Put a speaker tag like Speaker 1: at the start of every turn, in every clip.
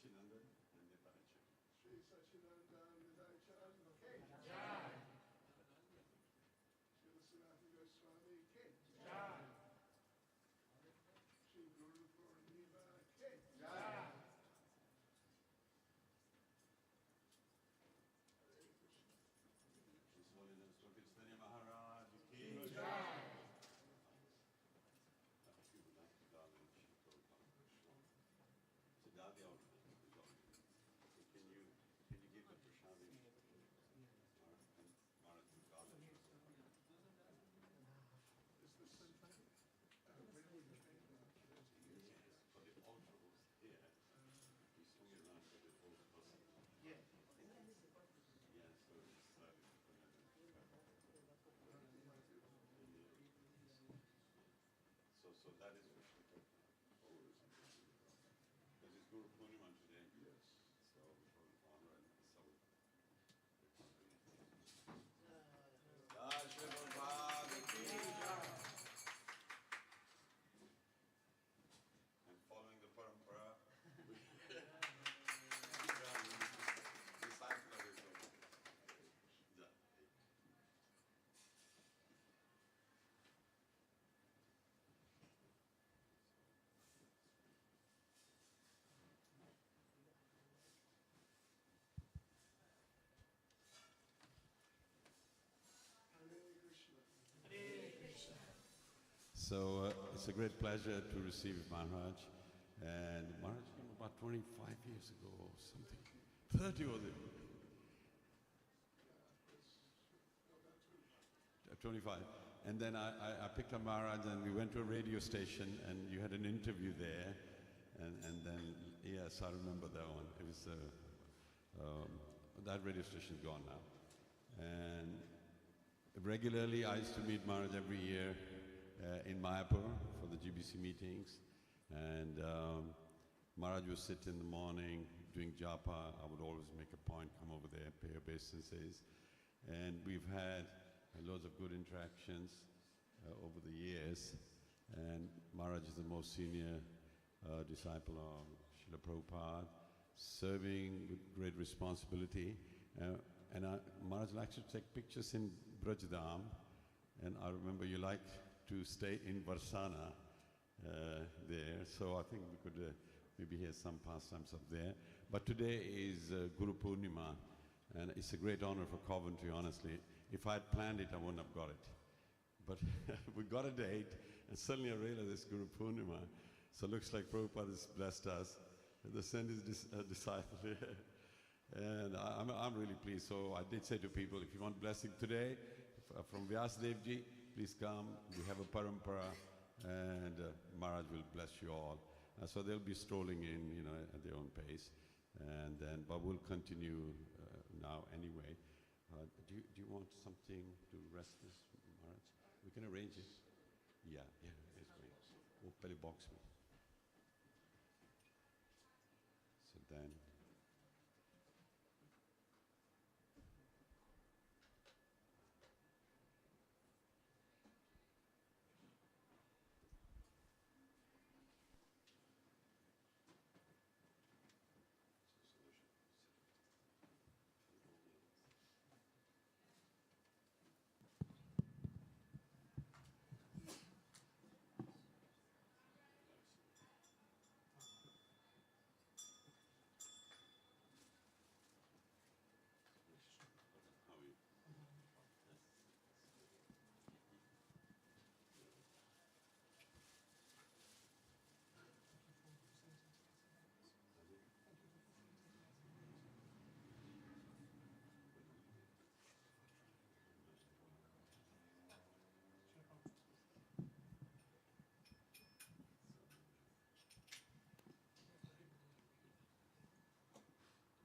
Speaker 1: Sachinandan and Nityananda.
Speaker 2: Shri Sachinandan Nityananda Ki
Speaker 3: Jai.
Speaker 2: Shri Sanatana Goswami Ki
Speaker 3: Jai.
Speaker 2: Shri Guru Purnima Ki
Speaker 3: Jai.
Speaker 2: Hare Krishna.
Speaker 1: His Holiness Dr. Chaitanya Maharaj Ki
Speaker 3: Jai.
Speaker 1: If you would like to garland Shri Prabhupada. So Dadi already is already. So can you give the prashadi? And Maharaj will garland Shri Prabhupada.
Speaker 2: Is this when we came about 30 years ago?
Speaker 1: Yes, but the altar was here. We swung it around with the old person.
Speaker 3: Yeah.
Speaker 1: Yeah, so it's slightly different. So that is for Shri Prabhupada. Because it's Guru Purnima today.
Speaker 2: Yes.
Speaker 1: So for honor and so. Shri Prabhupada ki jai. And following the parampara, disciple of his own. Jai.
Speaker 2: Hare Krishna.
Speaker 3: Hare Krishna.
Speaker 1: So it's a great pleasure to receive Maharaj. And Maharaj came about 25 years ago or something. 30 was it? 25. And then I picked up Maharaj and we went to a radio station and you had an interview there. And then, yes, I remember that one. It was, that radio station is gone now. And regularly I used to meet Maharaj every year in Mayapur for the GBC meetings. And Maharaj would sit in the morning doing japa. I would always make a point, come over there, pay obeisances. And we've had loads of good interactions over the years. And Maharaj is the most senior disciple of Srila Prabhupada, serving with great responsibility. Maharaj likes to take pictures in Brajdam. And I remember you like to stay in Varsana there. So I think we could maybe hear some pastimes up there. But today is Guru Purnima. And it's a great honor for Coventry, honestly. If I had planned it, I wouldn't have got it. But we got a date, and suddenly I realized it's Guru Purnima. So it looks like Prabhupada has blessed us. The sent his disciple here. And I'm really pleased. So I did say to people, if you want blessing today, from Vyasadeva ji, please come. We have a parampara, and Maharaj will bless you all. So they'll be strolling in, you know, at their own pace. And then, but we'll continue now anyway. Do you want something to rest this, Maharaj? We can arrange it. Yeah, it's great. We'll play box me. So then.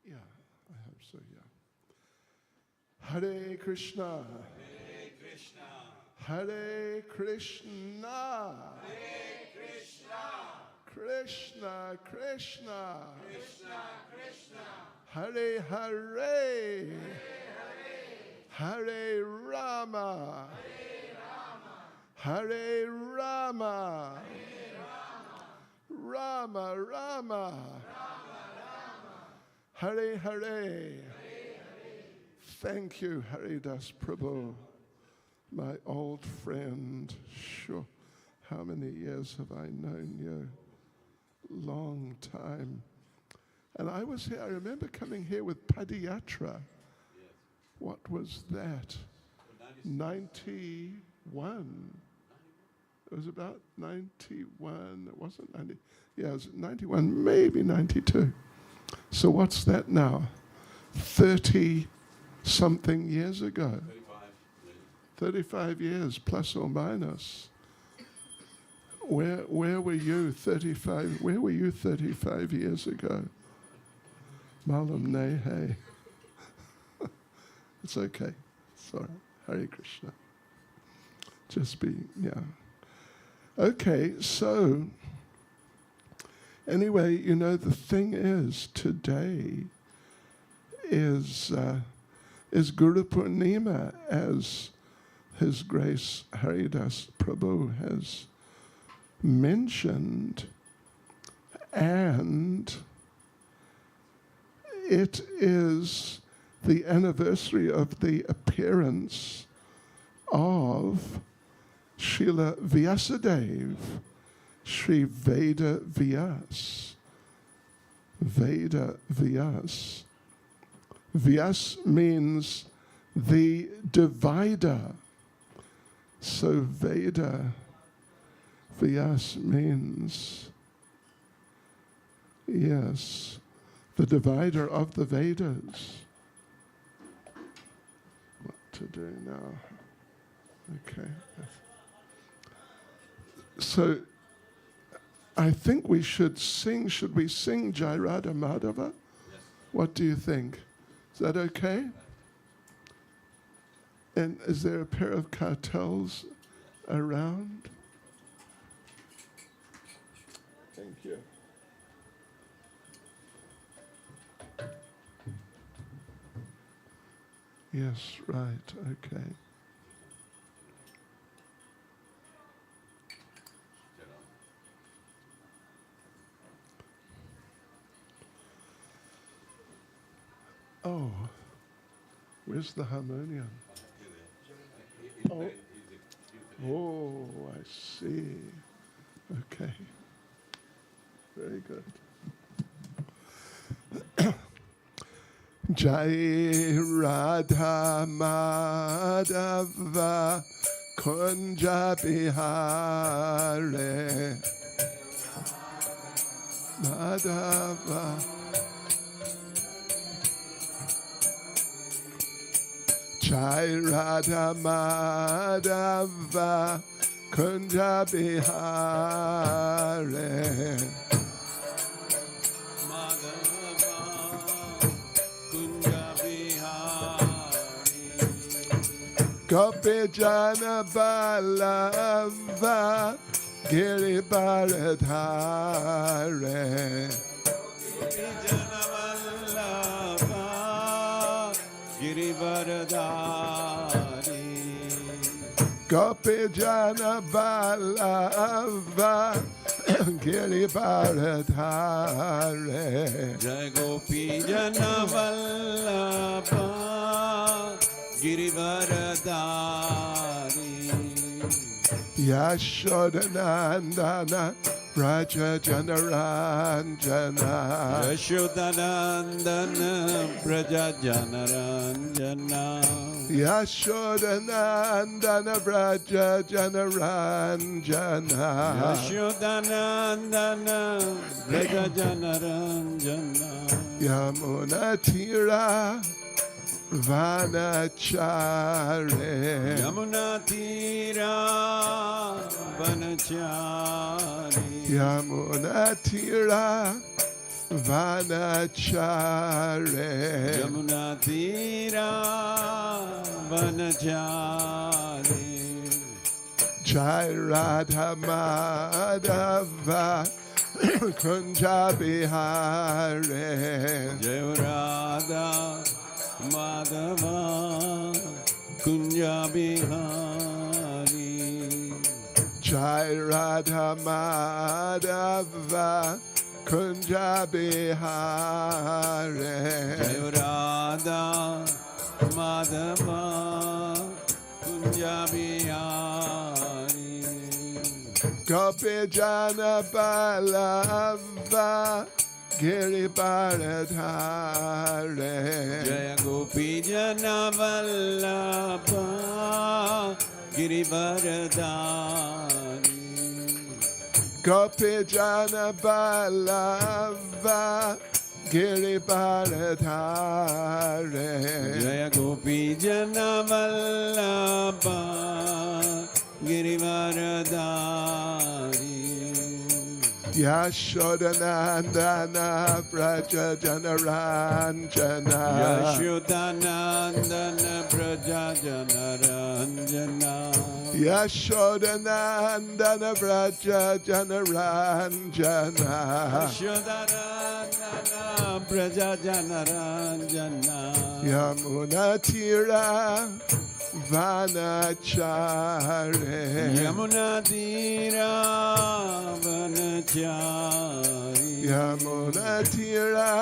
Speaker 2: Yeah, I hope so, yeah. Hare Krishna.
Speaker 1: Hare Krishna.
Speaker 2: Hare Krishna.
Speaker 1: Hare Krishna.
Speaker 2: Krishna Krishna.
Speaker 1: Krishna Krishna.
Speaker 2: Hare Hare. Hare Rama. Hare Rama. Rama Rama. Hare Hare. Thank you, Haridas Prabhu, my old friend. Sure, how many years have I known you? Long time. And I was here, I remember coming here with Padayatra. What was that? 91. It was about 91. It wasn't 90. Yeah, it was 91, maybe 92. So what's that now? 30-something years ago. 35 years, plus or minus. Where were you 35? Where were you 35 years ago? Malam Nehe. It's okay. Sorry. Hare Krishna. Just be, yeah. Okay, so anyway, you know, the thing is, today is Guru Purnima, as His Grace Haridas Prabhu has mentioned, and it is the anniversary of the appearance of Srila Vyasadeva, Sri Veda Vyas. Veda Vyas. Vyas means the divider. So Veda Vyas means, yes, the divider of the Vedas. What to do now? Okay. So I think we should sing. Should we sing Jai Radha Madhava? Yes. What do you think? Is that okay? And is there a pair of cartels around? Thank you. Yes, right, okay. Oh, where's the harmonium? Oh, oh, I see. Okay, very good. Jai Radha Madhava Kunja Bihare Madhava Jai Radha Madhava Kunja Bihare Gopi Jana Balava Giri Bharadhare Giri Bharadhare Gopi Jana Balava Giri Bharadhare Jai Gopi Jana Balava Girivardhari Yashodanandana Raja Janaranjana Yashodanandana Raja Janaranjana Yashodanandana Raja Janaranjana Yashodanandana Raja Janaranjana Yamuna Tira Vanachare Yamuna Tira Vanachare Yamuna Tira Vanachare Yamuna Tira Vanachare Jai Radha Madhava Kunja Bihare Jai Radha Madhava Kunja Bihari Jai Radha Madhava Kunja Bihare.
Speaker 1: Jai Radha Madhava Kunja Bihari.
Speaker 2: Gopi Jana Balava Giri Bharadhare.
Speaker 1: Jaya Gopi Jana Vallabha Girivardhari.
Speaker 2: Gopi Jana Balava Giri Bharadhare.
Speaker 1: Jaya Gopi Jana Vallabha Girivardhari.
Speaker 2: Yashodanandana Braja Janaranjana.
Speaker 1: Yashodanandana Braja Janaranjana.
Speaker 2: Yashodanandana Braja Janaranjana.
Speaker 1: Yashodanandana Braja Janaranjana.
Speaker 2: Yamuna Tira Vanachare.
Speaker 1: Yamuna Tira Vanachari.
Speaker 2: Yamuna Tira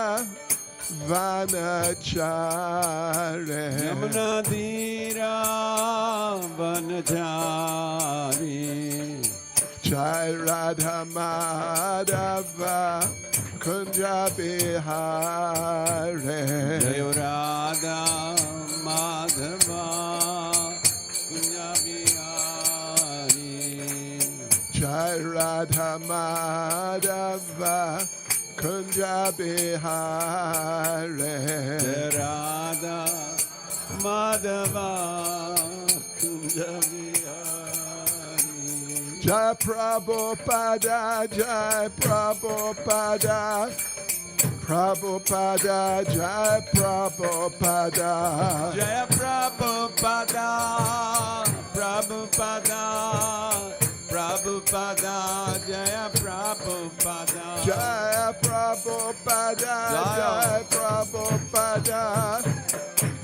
Speaker 2: Vanachare.
Speaker 1: Yamuna Tira Vanachari.
Speaker 2: Jai Radha Madhava Kunja Bihare.
Speaker 1: Jai Radha Madhava Kunja Bihari.
Speaker 2: Jai Radha Madhava Kunja Bihare.
Speaker 1: Jai Radha Madhava Kunja Bihari.
Speaker 2: Jai Prabhupada, Jai Prabhupada, Prabhupada, Jai Prabhupada.
Speaker 1: Jaya Prabhupada, Prabhupada, Prabhupada, Jaya Prabhupada.
Speaker 2: Jai Prabhupada, Jai Prabhupada,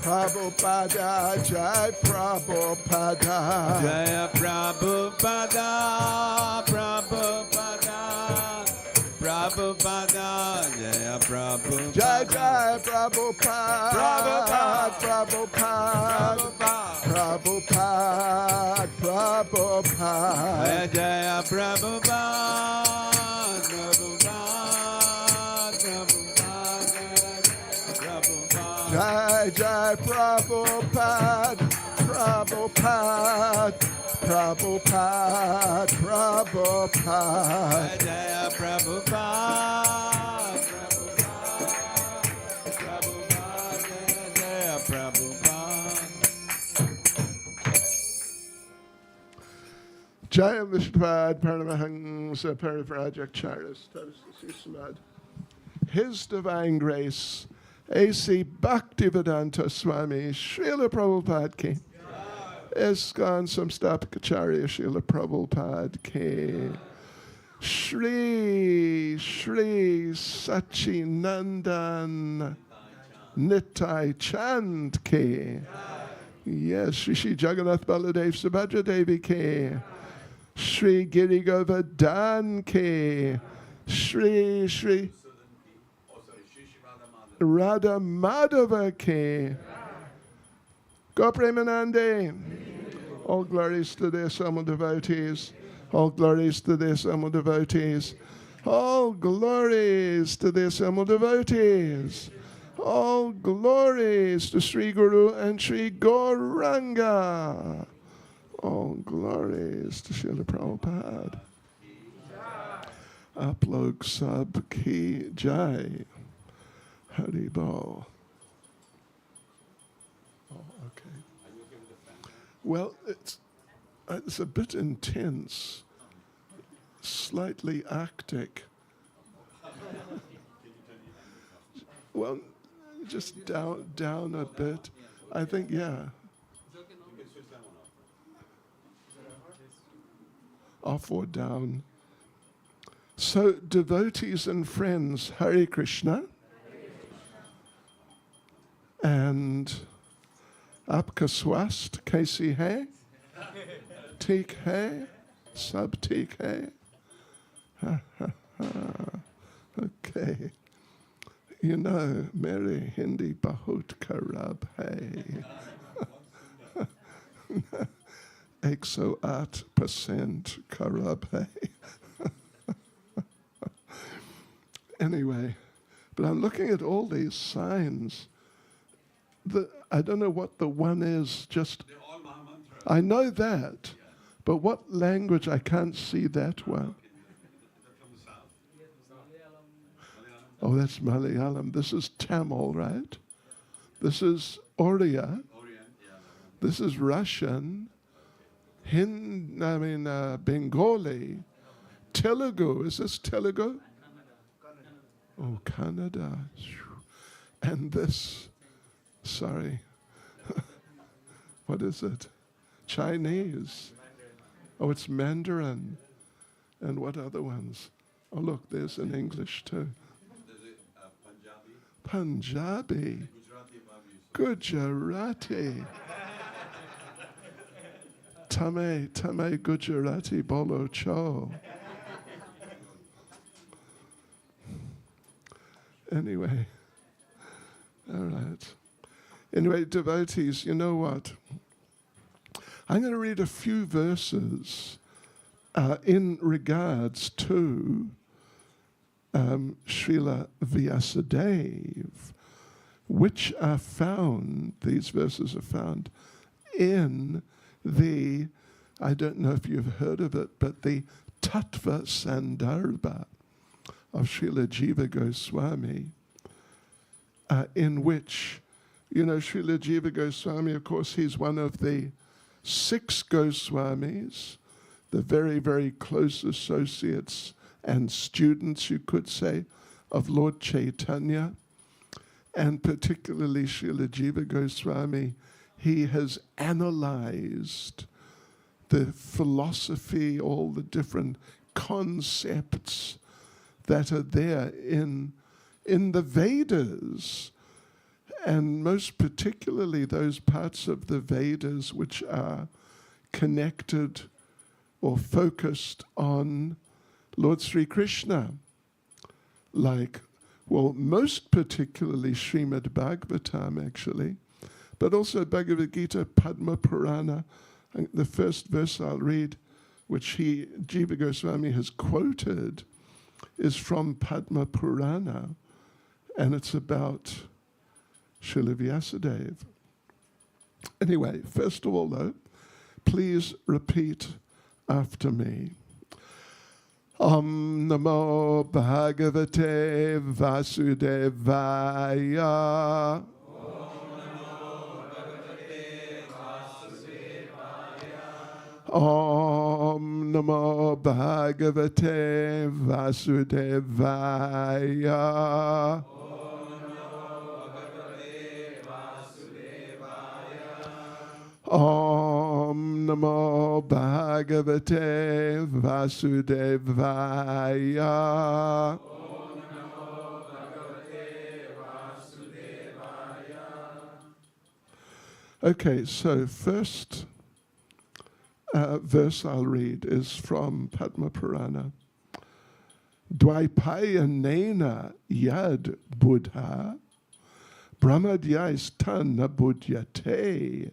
Speaker 2: Prabhupada, Jai Prabhupada.
Speaker 1: Jaya Prabhupada, Prabhupada, Prabhupada, Jaya Prabhupada.
Speaker 2: Jai Jai Prabhupada, Prabhupada, Prabhupada, Prabhupada.
Speaker 1: Jaya Prabhupada, Prabhupada,
Speaker 2: Jai Jai Prabhupada, Prabhupada, Prabhupada, Prabhupada.
Speaker 1: Jaya Prabhupada, Prabhupada, Jaya Prabhupada.
Speaker 2: Jai Vishnupada Paramahansa Parivrajakacharis Samad. His Divine Grace, A.C. Bhaktivedanta Swami, Srila Prabhupada Ki. ISKCON Samstapakacharya Srila Prabhupada Ki. Shri Sachinandan Nitai Chand Ki. Yes, Shri Jagannath Baladev Subhadra Devi Ki. Shri Giri Govardhan Ki. Shri Radha Madhava Ki. Gopremanande. All glories to the assembled devotees. All glories to the assembled devotees. All glories to the assembled devotees. All glories to Sri Guru and Sri Gauranga. All glories to Srila Prabhupada. Aplog Sab Ki Jai. Hari Bol. Oh, okay. Well, it's a bit intense, slightly arctic. Well, just down a bit. I think, yeah. Off or down. So, devotees and friends, Hare Krishna. And आपका स्वास्थ्य कैसी है? ठीक है? सब ठीक है? hai. You know, Mary Hindi bahut kharab hai. 108% kharab hai. Anyway, but I'm looking at all these signs. I don't know what the one is, just...
Speaker 1: They're all Maha Mantras.
Speaker 2: I know that, but what language? I can't see that one.
Speaker 1: From the south.
Speaker 2: Oh, that's Malayalam. This is Tamil, right? This is Oriya.
Speaker 1: Orient, yeah.
Speaker 2: This is Russian. Bengali. Telugu. Is this Telugu? Oh, Kannada. And this, sorry. What is it? Chinese. Oh, it's Mandarin. And what other ones? Oh, look, there's in English too.
Speaker 1: There's a Punjabi.
Speaker 2: Punjabi.
Speaker 1: Gujarati.
Speaker 2: Gujarati. Tame Gujarati bolo cho. Anyway, all right. Anyway, devotees, you know what? I'm going to read a few verses in regards to Srila Vyasadeva, which are found, these verses are found in the, I don't know if you've heard of it, but the Tattva Sandarbha of Srila Jiva Goswami, in which, you know, Srila Jiva Goswami, of course, he's one of the 6 Goswamis, the very, very close associates and students, you could say, of Lord Chaitanya. And particularly Srila Jiva Goswami, he has analyzed the philosophy, all the different concepts that are there in the Vedas, and most particularly those parts of the Vedas which are connected or focused on Lord Sri Krishna, like, well, most particularly Srimad Bhagavatam, actually, but also Bhagavad Gita, Padma Purana. The first verse I'll read, which Jiva Goswami has quoted, is from Padma Purana, and it's about Srila Vyasadeva. Anyway, first of all, though, please repeat after me. Om Namo Bhagavate Vasudevaya. Om Namo Bhagavate Vasudevaya. Om Namo Bhagavate Vasudevaya. Okay, so first verse I'll read is from Padma Purana. Dvaipayanena yad buddha brahmadhyastana buddhyate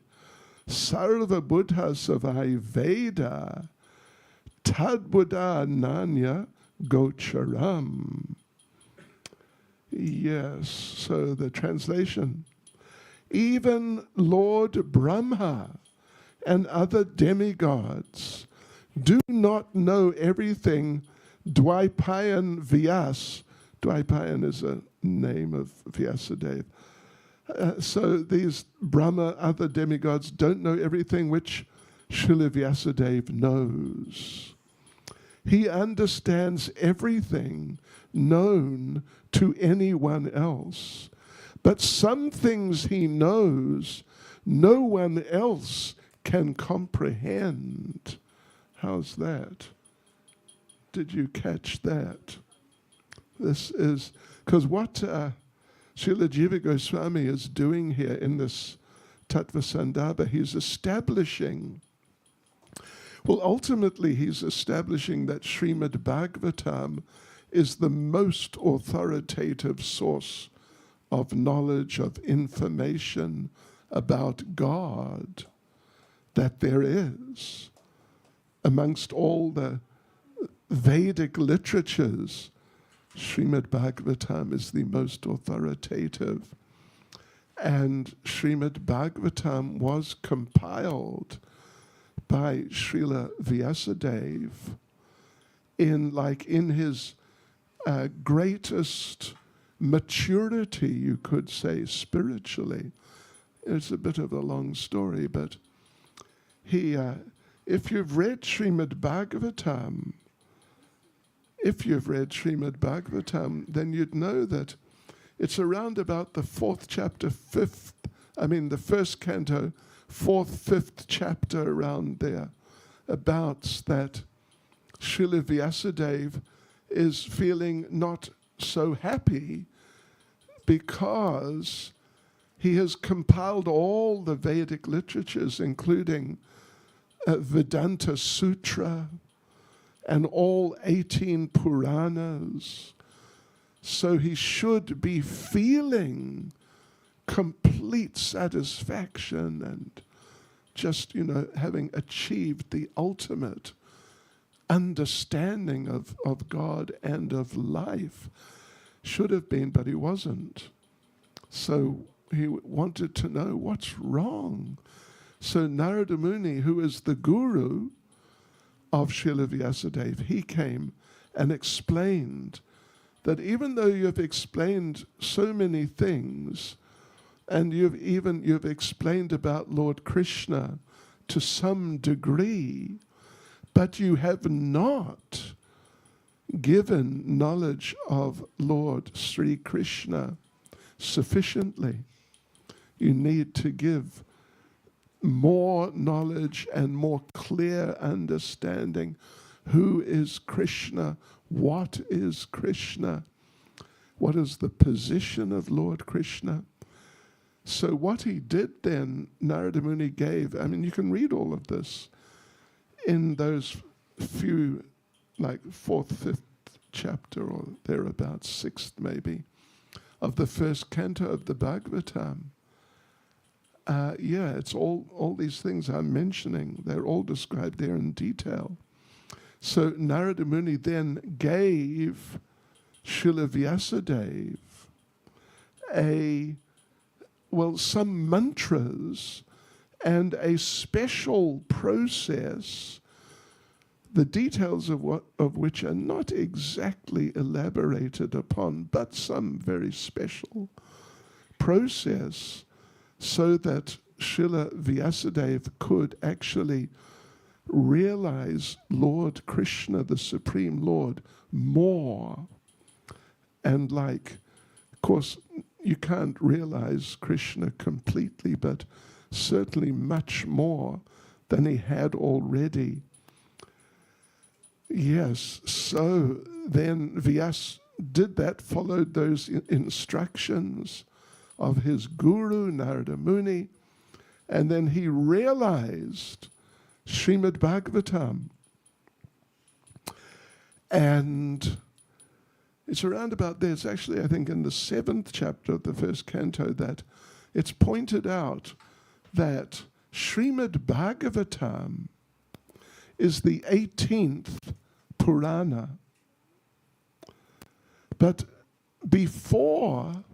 Speaker 2: sarva buddha savai veda tad buddha nanya gocharam. Yes, so the translation. Even Lord Brahma and other demigods do not know everything. Dvaipayan Vyas, Dvaipayan is a name of Vyasadeva. So these Brahma, other demigods, don't know everything which Srila Vyasadeva knows. He understands everything known to anyone else. But some things he knows, no one else can comprehend. How's that? Did you catch that? This is, because what Srila Jiva Goswami is doing here in this Tattva Sandarbha, he's establishing, well, ultimately he's establishing that Srimad Bhagavatam is the most authoritative source of knowledge, of information about God that there is. Amongst all the Vedic literatures, Srimad Bhagavatam is the most authoritative. And Srimad Bhagavatam was compiled by Srila Vyasadeva in his greatest maturity, you could say, spiritually. It's a bit of a long story, but if you've read Srimad Bhagavatam, then you'd know that it's around about the the first canto, fourth, fifth chapter around there, about that Srila Vyasadeva is feeling not so happy because he has compiled all the Vedic literatures, including Vedanta Sutra and all 18 Puranas. So he should be feeling complete satisfaction and just, having achieved the ultimate understanding of God and of life. Should have been, but he wasn't. So he wanted to know what's wrong. So Narada Muni, who is the guru of Srila Vyasadeva, he came and explained that even though you've explained so many things, and you've explained about Lord Krishna to some degree, but you have not given knowledge of Lord Sri Krishna sufficiently. You need to give more knowledge and more clear understanding. Who is Krishna? What is Krishna? What is the position of Lord Krishna? So what he did then, Narada Muni gave, you can read all of this in those few, like fourth, fifth chapter or thereabouts, sixth maybe, of the first canto of the Bhagavatam. It's all these things I'm mentioning. They're all described there in detail. So Narada Muni then gave Srila Vyasadeva some mantras and a special process, the details of which are not exactly elaborated upon, but some very special process, so that Srila Vyasadeva could actually realize Lord Krishna, the Supreme Lord, more. And of course, you can't realize Krishna completely, but certainly much more than he had already. Yes, so then Vyas did that, followed those instructions of his guru, Narada Muni, and then he realized Srimad Bhagavatam. And it's around about there, it's actually, I think, in the 7th chapter of the first canto that it's pointed out that Srimad Bhagavatam is the 18th Purana. But before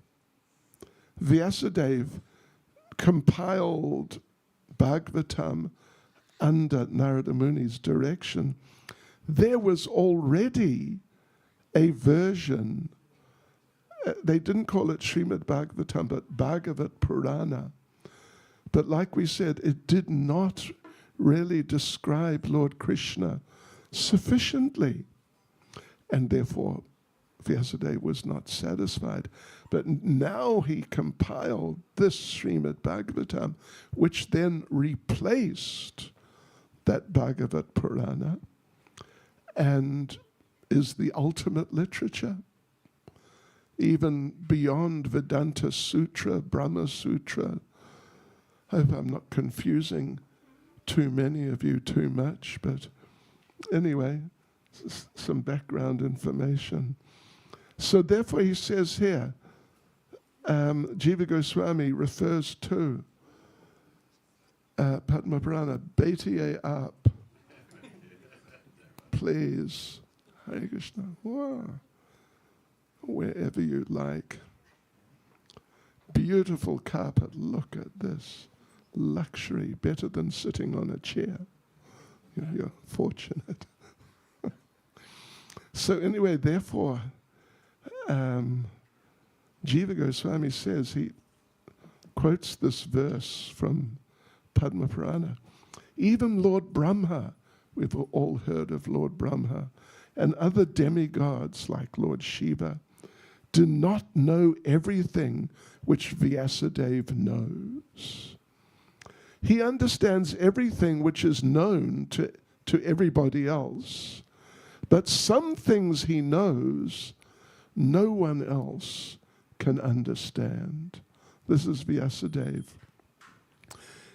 Speaker 2: Vyasadeva compiled Bhagavatam under Narada Muni's direction, there was already a version, they didn't call it Srimad Bhagavatam, but Bhagavat Purana. But like we said, it did not really describe Lord Krishna sufficiently. And therefore, Vyasadeva was not satisfied. But now he compiled this Srimad Bhagavatam, which then replaced that Bhagavat Purana and is the ultimate literature, even beyond Vedanta Sutra, Brahma Sutra. I hope I'm not confusing too many of you too much, but anyway, some background information. So therefore he says here, Jiva Goswami refers to Padma Purana, Betiye up, please, Hare Krishna, wow. Wherever you like. Beautiful carpet, look at this. Luxury, better than sitting on a chair. You're fortunate. So anyway, therefore, Jiva Goswami says, he quotes this verse from Padma Purana. Even Lord Brahma, we've all heard of Lord Brahma, and other demigods like Lord Shiva, do not know everything which Vyasadeva knows. He understands everything which is known to everybody else, but some things he knows no one else can understand. This is Vyasadeva.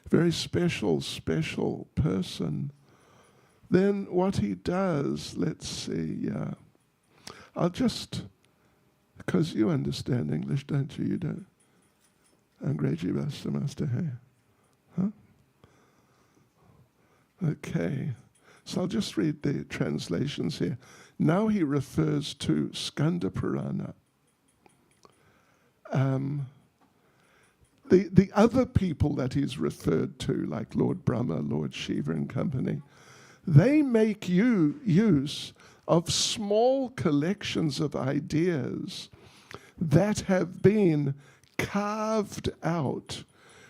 Speaker 2: Very special person. Then what he does, let's see, I'll just, because you understand English, don't you? You don't. Angreji Basta Master Hai. Huh? Okay. So I'll just read the translations here. Now he refers to Skanda Purana. The other people that he's referred to, like Lord Brahma, Lord Shiva and company, they make use of small collections of ideas that have been carved out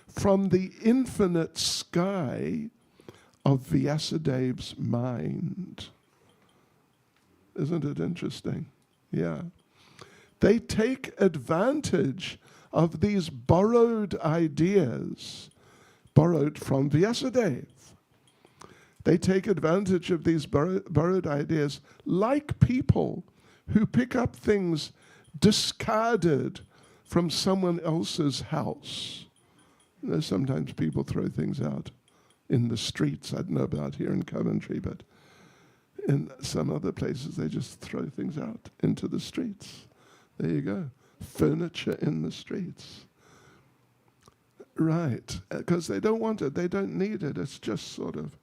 Speaker 2: from the infinite sky of Vyasadeva's mind. Isn't it interesting? Yeah. They take advantage of these borrowed ideas, borrowed from Vyasadeva. They take advantage of these borrowed ideas like people who pick up things discarded from someone else's house. You know, sometimes people throw things out in the streets. I don't know about here in Coventry, but in some other places they just throw things out into the streets. There you go. Furniture in the streets. Right. Because they don't want it. They don't need it. It's just sort of,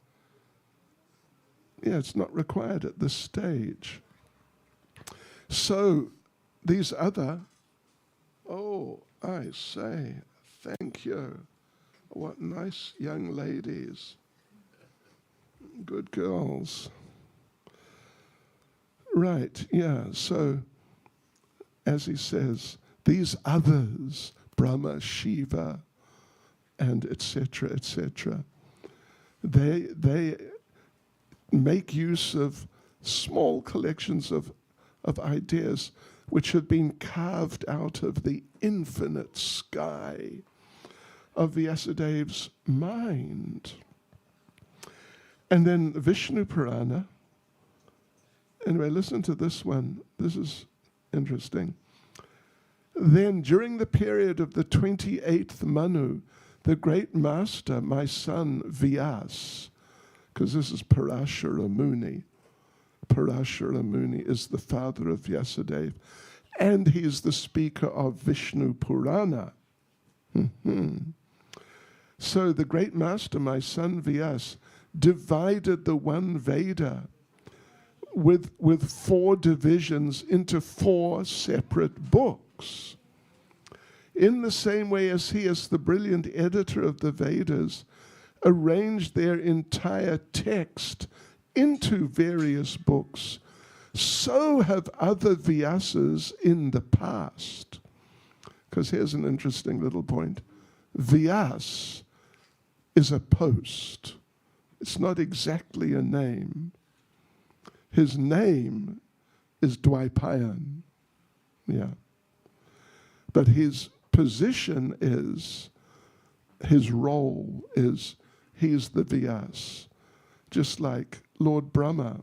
Speaker 2: it's not required at this stage. So these other, I say, thank you. What nice young ladies. Good girls. Right, so as he says, these others, Brahma, Shiva, and etc., they make use of small collections of ideas which have been carved out of the infinite sky of Vyasadeva's mind. And then Vishnu Purana. Anyway, listen to this one. This is interesting. Then, during the period of the 28th Manu, the great master, my son Vyas, because this is Parashara Muni. Parashara Muni is the father of Vyasadeva, and he is the speaker of Vishnu Purana. So the great master, my son Vyas, divided the one Veda with 4 divisions into 4 separate books. In the same way as he, as the brilliant editor of the Vedas, arranged their entire text into various books, so have other Vyasas in the past. Because here's an interesting little point. Vyas is a post. It's not exactly a name. His name is Dwaipayan. But his position is, his role is, he's the Vyas. Just like Lord Brahma.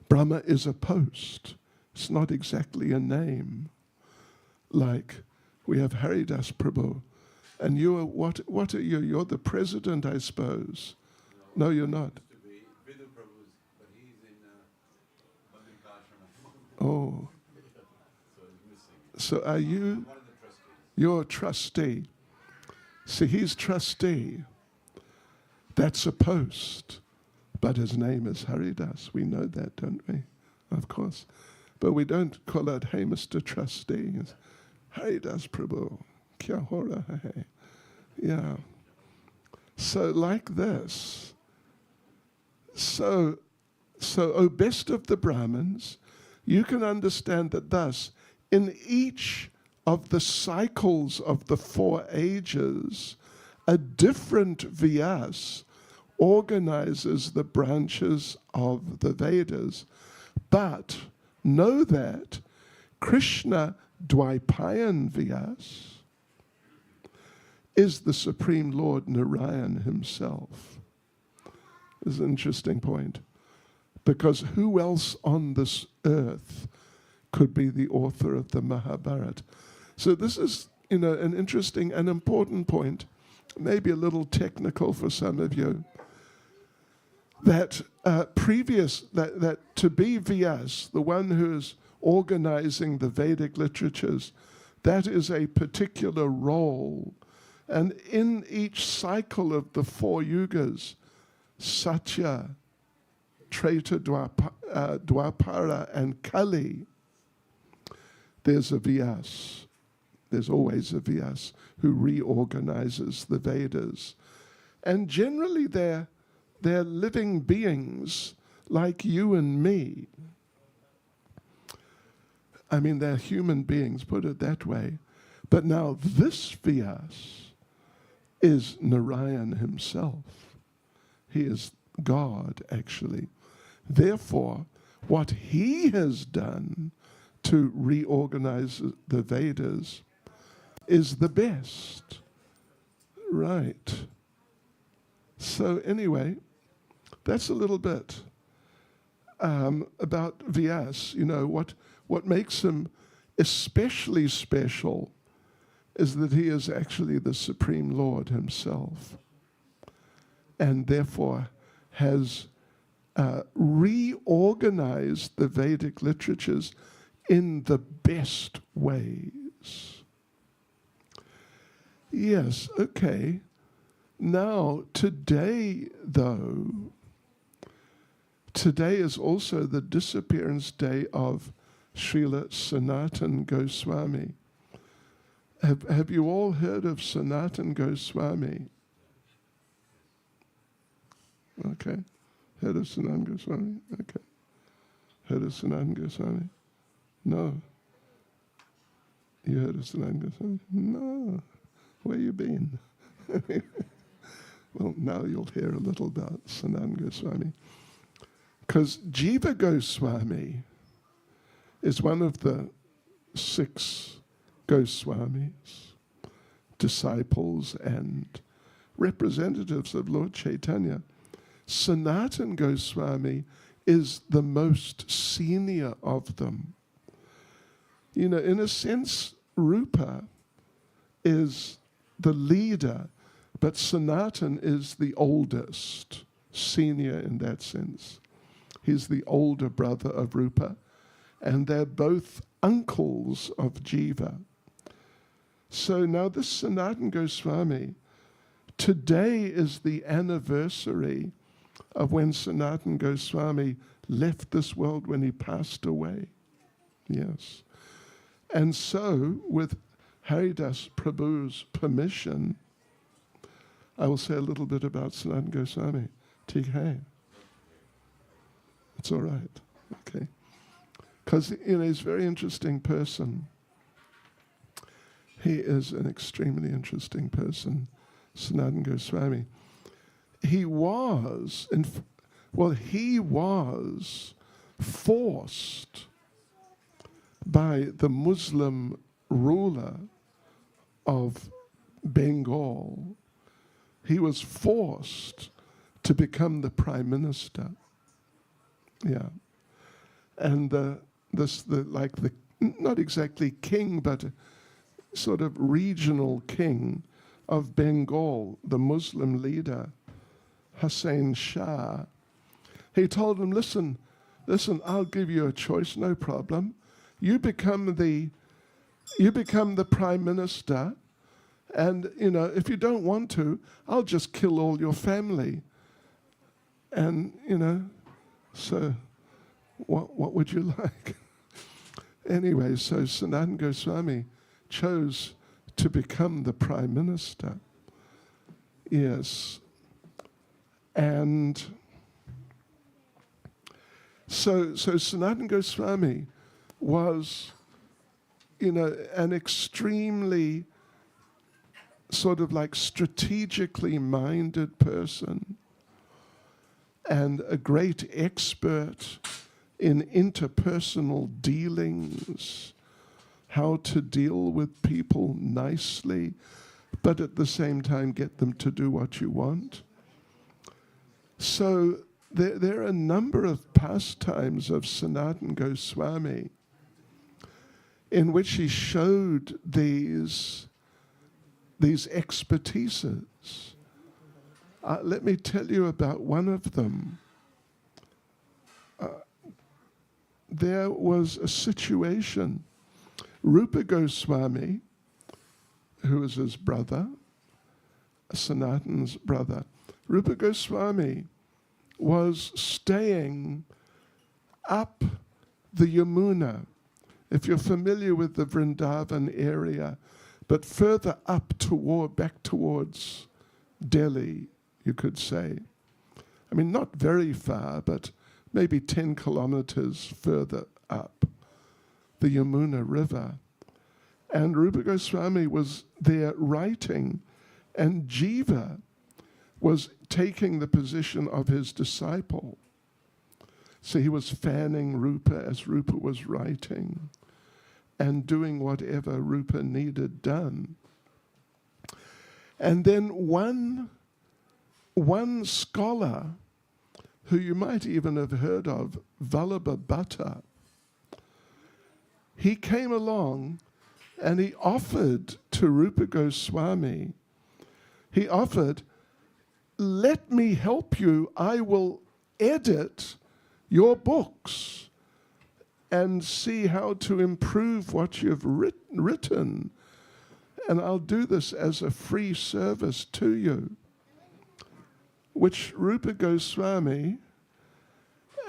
Speaker 2: Brahma is a post. It's not exactly a name. Like we have Haridas Prabhu. And you are, what are you? You're the president, I suppose. No, you're not. So are you? You're a trustee. See, he's trustee. That's a post. But his name is Haridas. We know that, don't we? Of course. But we don't call out, hey, Mr. Trustee. It's, Haridas Prabhu. Kya ho raha hai? Yeah. So like this. So, O best of the Brahmins, you can understand that thus, in each of the cycles of the 4 ages, a different Vyas organizes the branches of the Vedas. But know that Krishna Dvaipayan Vyas is the Supreme Lord Narayan himself. This is an interesting point. Because who else on this earth could be the author of the Mahabharata? So this is, an interesting and important point, maybe a little technical for some of you, that that to be Vyas, the one who's organizing the Vedic literatures, that is a particular role. And in each cycle of the 4 yugas, Satya, Treta, Dwapara, and Kali, there's a Vyas. There's always a Vyas who reorganizes the Vedas. And generally they're living beings like you and me. I mean, they're human beings, put it that way. But now this Vyas is Narayan himself. He is God, actually. Therefore, what he has done to reorganize the Vedas is the best. Right. So anyway, that's a little bit about Vyas. What makes him especially special is that he is actually the Supreme Lord himself, and therefore has reorganized the Vedic literatures in the best ways. Yes, okay. Now, today, though, today is also the disappearance day of Srila Sanatan Goswami. Have you all heard of Sanatan Goswami? Okay. Heard of Sanatan Goswami? Okay. Heard of Sanatan Goswami? No. You heard of Sanatan Goswami? No. Where you been? Well, now you'll hear a little about Sanatan Goswami. Because Jiva Goswami is one of the 6 Goswamis, disciples and representatives of Lord Chaitanya. Sanatan Goswami is the most senior of them. In a sense, Rupa is the leader, but Sanatan is the oldest, senior in that sense. He's the older brother of Rupa, and they're both uncles of Jiva. So now this Sanatan Goswami, today is the anniversary of when Sanatan Goswami left this world, when he passed away. Yes. And so, with Haridas Prabhu's permission, I will say a little bit about Sanatan Goswami. Theek hai? It's all right. Okay. Because, he's a very interesting person. He is an extremely interesting person, Sanatan Goswami. He was forced by the Muslim ruler of Bengal. He was forced to become the prime minister. Yeah. And not exactly king, but sort of regional king of Bengal, the Muslim leader, Hussain Shah. He told him, listen, I'll give you a choice, no problem. You become the You become the Prime Minister, and, you know, if you don't want to, I'll just kill all your family. And, you know, so what would you like? Anyway, so Sanatana Goswami chose to become the Prime Minister. Yes. And so Sanatana Goswami was, you know, an extremely sort of like strategically minded person and a great expert in interpersonal dealings, how to deal with people nicely, but at the same time get them to do what you want. So there are a number of pastimes of Sanatana Goswami in which he showed these expertises. Let me tell you about one of them. There was a situation. Rupa Goswami, who was his brother, Sanatana's brother, Rupa Goswami was staying up the Yamuna. If you're familiar with the Vrindavan area, but further up back towards Delhi, you could say. I mean, not very far, but maybe 10 kilometers further up, the Yamuna River. And Rupa Goswami was there writing, and Jiva was taking the position of his disciple. So he was fanning Rupa as Rupa was writing and doing whatever Rupa needed done. And then one scholar, who you might even have heard of, Vallabha Bhatta, he came along and he offered to Rupa Goswami, he offered, let me help you, I will edit your books and see how to improve what you've written. And I'll do this as a free service to you. Which Rupa Goswami,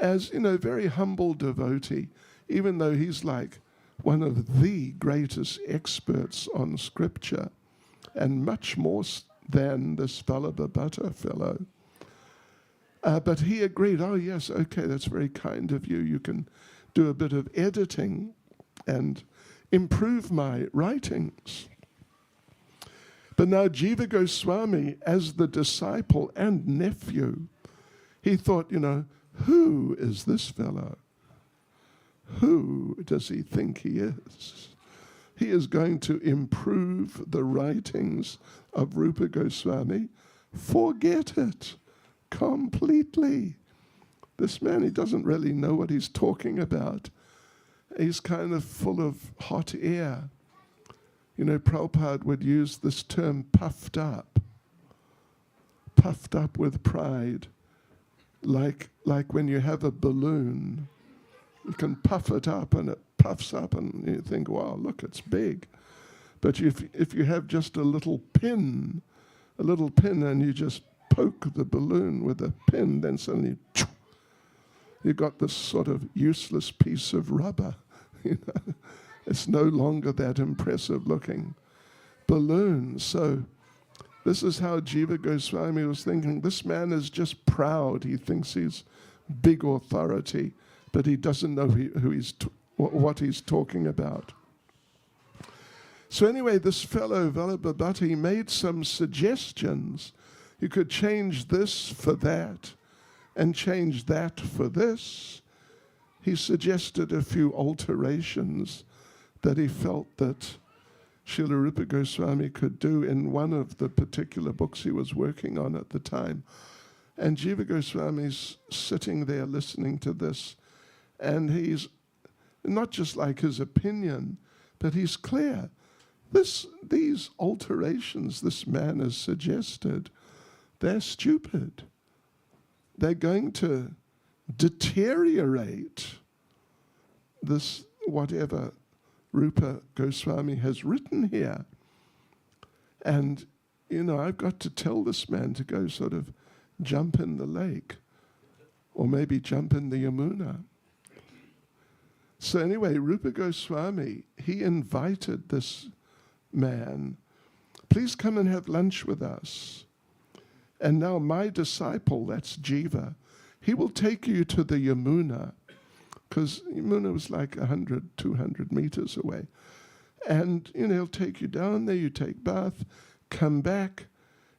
Speaker 2: as, you know, very humble devotee, even though he's like one of the greatest experts on scripture, and much more than this Vallabha Bhatta fellow. But he agreed, oh yes, okay, that's very kind of you. You can do a bit of editing and improve my writings. But now Jiva Goswami, as the disciple and nephew, he thought, you know, who is this fellow? Who does he think he is? He is going to improve the writings of Rupa Goswami. Forget it completely. This man, he doesn't really know what he's talking about. He's kind of full of hot air. You know, Prabhupada would use this term puffed up with pride, like when you have a balloon. You can puff it up and it puffs up and you think, wow, look, it's big. But if you have just a little pin and you just poke the balloon with a pin, then suddenly you got this sort of useless piece of rubber. You know, it's no longer that impressive looking balloon. So this is how Jiva Goswami was thinking. This man is just proud. He thinks he's big authority, but he doesn't know what he's talking about. So anyway, this fellow, Vallabha Bhatta, he made some suggestions. You could change this for that and change that for this. He suggested a few alterations that he felt that Srila Rupa Goswami could do in one of the particular books he was working on at the time. And Jiva Goswami's sitting there listening to this, and he's not just like his opinion, but he's clear. These alterations this man has suggested, they're stupid. They're going to deteriorate this whatever Rupa Goswami has written here. And, I've got to tell this man to go sort of jump in the lake, or maybe jump in the Yamuna. So anyway, Rupa Goswami, he invited this man, please come and have lunch with us. And now my disciple, that's Jiva, he will take you to the Yamuna, because Yamuna was like 100, 200 meters away. And, he'll take you down there, you take bath, come back,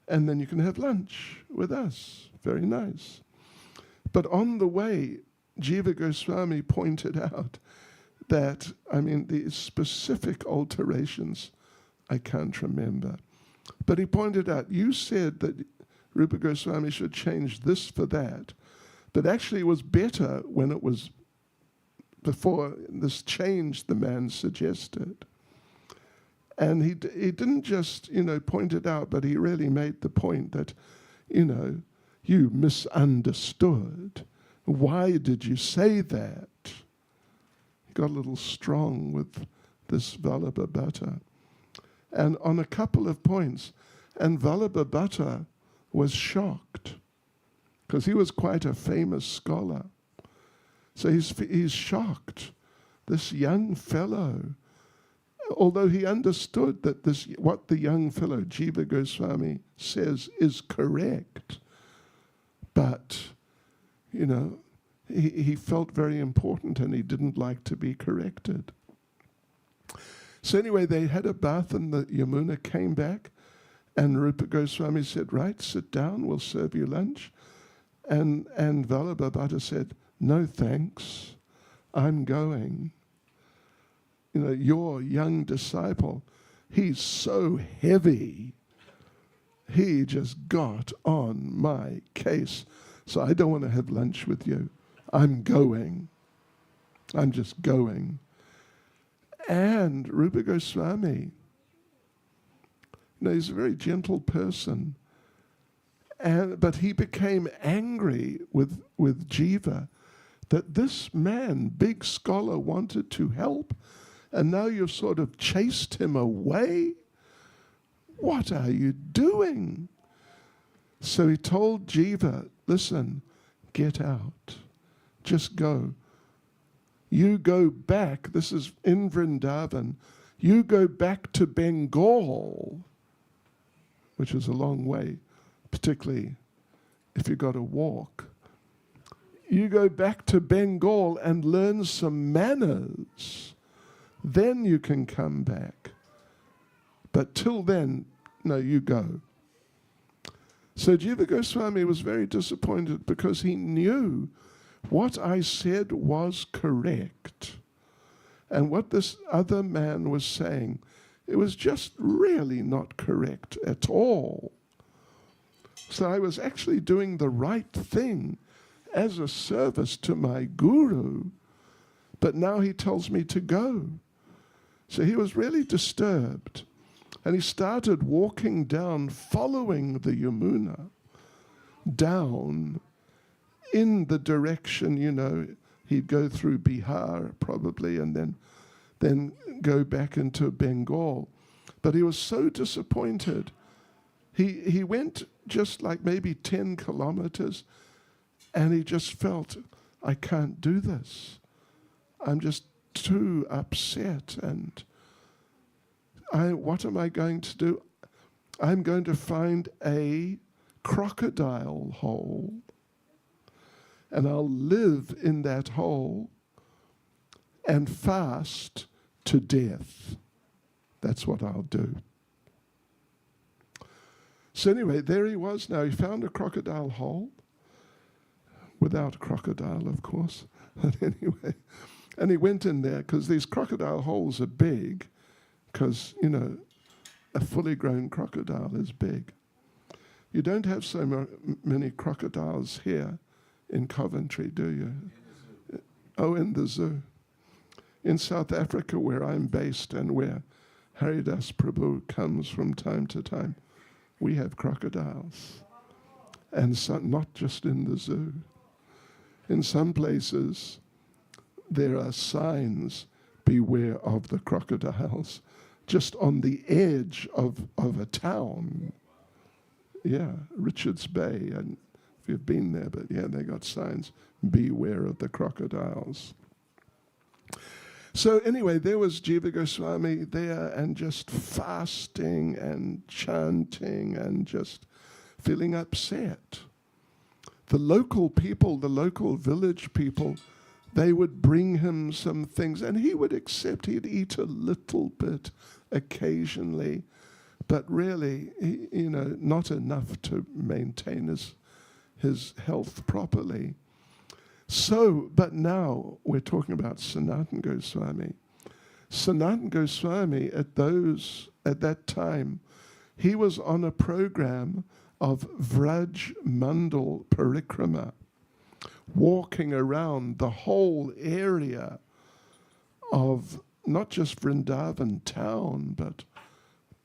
Speaker 2: and then you can have lunch with us. Very nice. But on the way, Jiva Goswami pointed out that, the specific alterations, I can't remember. But he pointed out, you said that Rupa Goswami should change this for that, but actually it was better when it was before this change the man suggested. And he didn't just, point it out, but he really made the point that, you misunderstood. Why did you say that? He got a little strong with this Vallabha and on a couple of points. And Vallabha was shocked, because he was quite a famous scholar. So he's shocked. This young fellow, although he understood that what the young fellow, Jiva Goswami, says is correct, but, he felt very important and he didn't like to be corrected. So anyway, they had a bath in the Yamuna, came back, and Rupa Goswami said, right, sit down, we'll serve you lunch. And Vallabha said, no thanks, I'm going. Your young disciple, he's so heavy. He just got on my case. So I don't want to have lunch with you. I'm going. I'm just going. And Rupa Goswami, he's a very gentle person. But he became angry with Jiva that this man, big scholar, wanted to help, and now you've sort of chased him away? What are you doing? So he told Jiva, listen, get out. Just go. You go back, this is in Vrindavan, you go back to Bengal, which is a long way, particularly if you've got to walk. You go back to Bengal and learn some manners. Then you can come back. But till then, no, you go. So Jiva Goswami was very disappointed because he knew what I said was correct. And what this other man was saying, it was just really not correct at all. So I was actually doing the right thing as a service to my guru, but now he tells me to go. So he was really disturbed. And he started walking down, following the Yamuna, down in the direction, he'd go through Bihar probably, and then go back into Bengal. But he was so disappointed. He went just like maybe 10 kilometers, and he just felt, I can't do this. I'm just too upset, and what am I going to do? I'm going to find a crocodile hole, and I'll live in that hole and fast to death. That's what I'll do. So anyway, there he was now. He found a crocodile hole, without a crocodile, of course. But anyway, and he went in there, because these crocodile holes are big, because, a fully grown crocodile is big. You don't have so many crocodiles here in Coventry, do you? Oh, in the zoo. In South Africa, where I'm based and where Haridas Prabhu comes from time to time, we have crocodiles. And not just in the zoo. In some places, there are signs beware of the crocodiles, just on the edge of a town. Yeah, Richards Bay, and if you've been there, but yeah, they got signs, beware of the crocodiles. So anyway, there was Jiva Goswami there and just fasting and chanting and just feeling upset. The local people, the local village people, they would bring him some things and he would accept. He'd eat a little bit occasionally, but really, not enough to maintain his health properly. So, but now we're talking about Sanatana Goswami. Sanatana Goswami at that time, he was on a program of Vraj Mandal Parikrama, walking around the whole area of not just Vrindavan town, but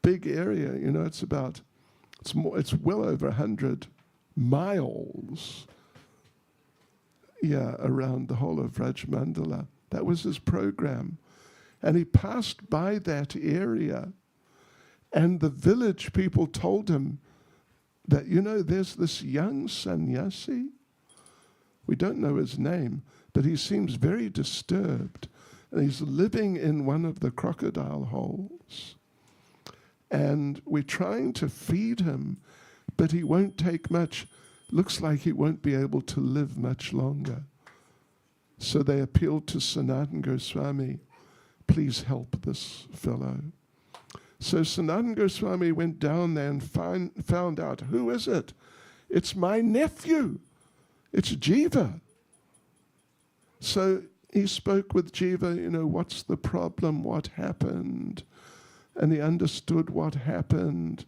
Speaker 2: big area. It's well over 100 miles. Yeah, around the whole of Vraj Mandala. That was his program. And he passed by that area, and the village people told him that, there's this young sannyasi. We don't know his name, but he seems very disturbed. And he's living in one of the crocodile holes. And we're trying to feed him, but he won't take much. Looks like he won't be able to live much longer. So they appealed to Sanatana Goswami, please help this fellow. So Sanatana Goswami went down there and found out, who is it? It's my nephew. It's Jiva. So he spoke with Jiva, what's the problem, what happened? And he understood what happened.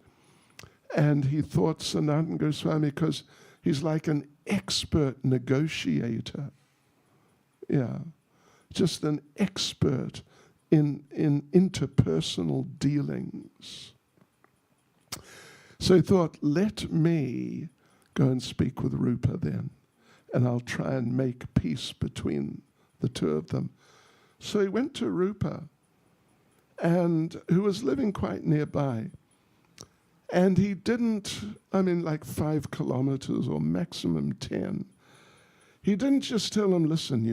Speaker 2: And he thought Sanatana Goswami, because he's like an expert negotiator. Yeah, just an expert in interpersonal dealings. So he thought, let me go and speak with Rupa then, and I'll try and make peace between the two of them. So he went to Rupa, and who was living quite nearby. And he didn't, like 5 kilometers or maximum 10. He didn't just tell him, listen,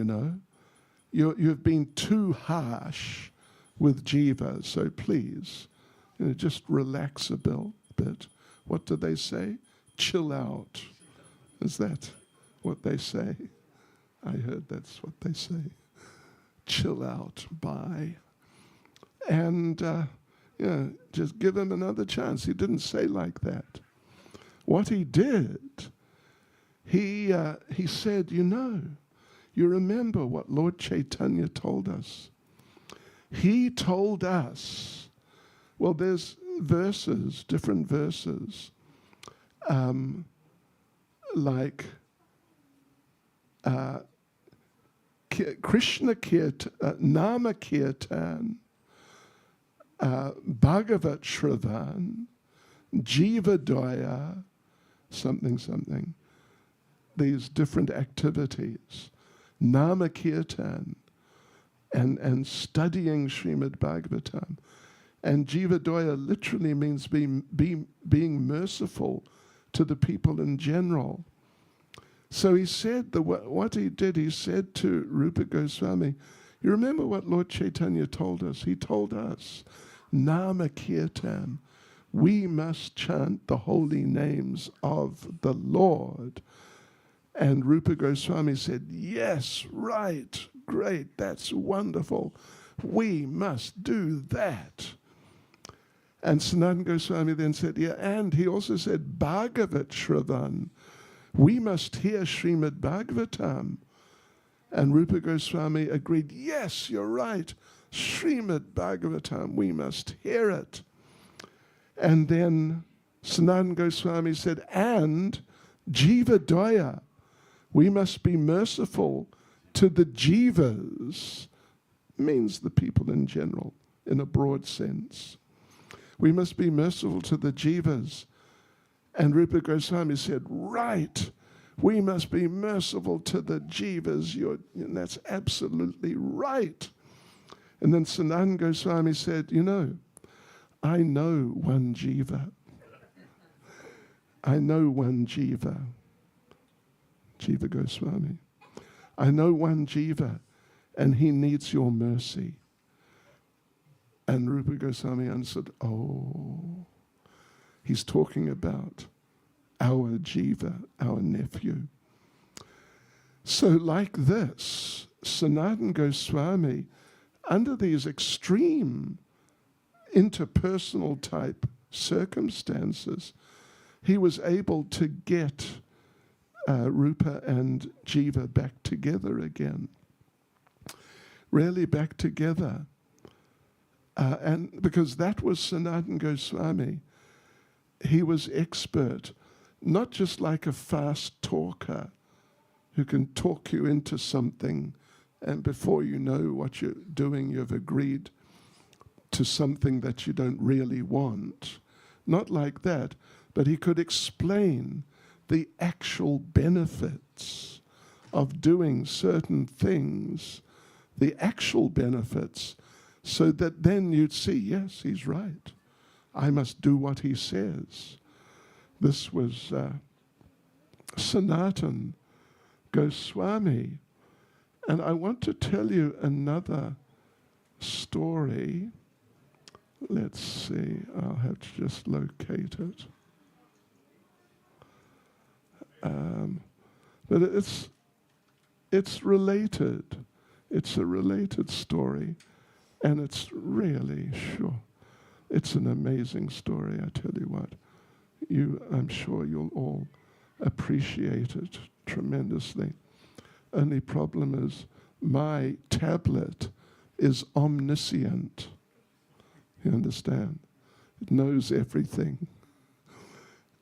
Speaker 2: you've been too harsh with Jiva, so please, just relax a bit. What do they say? Chill out. Is that what they say? I heard that's what they say. Chill out, bye. And, just give him another chance. He didn't say like that. What he did, he said, you remember what Lord Chaitanya told us. He told us, well, there's verses, different verses, like Krishna Kirtan, Nama Kirtan, Bhagavat Shravan, Jiva Daya, something. These different activities, Nama Kirtan, and studying Srimad Bhagavatam. And Jiva Daya literally means being merciful to the people in general. So he said, what he did, he said to Rupa Goswami, you remember what Lord Chaitanya told us? He told us, Nama Kirtan, we must chant the holy names of the Lord. And Rupa Goswami said, yes, right, great, that's wonderful. We must do that. And Sanatana Goswami then said, yeah, and he also said, Bhagavat Shravan, we must hear Srimad Bhagavatam. And Rupa Goswami agreed, yes, you're right, Srimad Bhagavatam, we must hear it. And then Sanatana Goswami said, and Jiva Daya, we must be merciful to the jivas, means the people in general, in a broad sense. We must be merciful to the jivas. And Rupa Goswami said, right, we must be merciful to the jivas. And that's absolutely right. And then Sanatan Goswami said, you know, I know one jiva. I know one jiva. Jiva Goswami. I know one jiva, and he needs your mercy. And Rupa Goswami answered, oh, he's talking about our jiva, our nephew. So like this, Sanatan Goswami, under these extreme interpersonal type circumstances, he was able to get Rupa and Jiva back together again. Really back together. And because that was Sanatan Goswami, he was expert, not just like a fast talker who can talk you into something, and before you know what you're doing, you've agreed to something that you don't really want. Not like that, but he could explain the actual benefits of doing certain things, the actual benefits, so that then you'd see, yes, he's right. I must do what he says. This was Sanatan Goswami. And I want to tell you another story. Let's see, I'll have to just locate it. But it's related. It's a related story. And it's really, sure, it's an amazing story, I tell you what. I'm sure you'll all appreciate it tremendously. Only problem is my tablet is omniscient. You understand? It knows everything.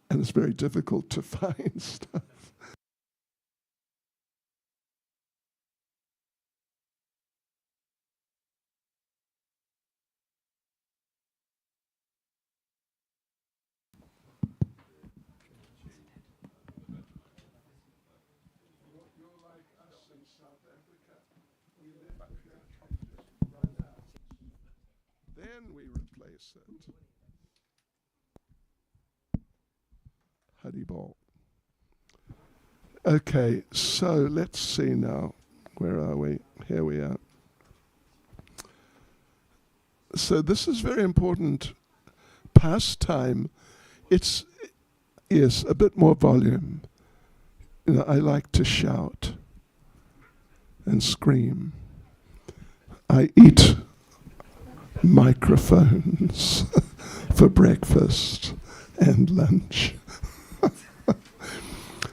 Speaker 2: And it's very difficult to find stuff. Then we replace it. Haribol. Okay, so let's see now. Where are we? Here we are. So this is very important pastime. It's, yes, a bit more volume. You know, I like to shout and scream. I eat microphones for breakfast and lunch.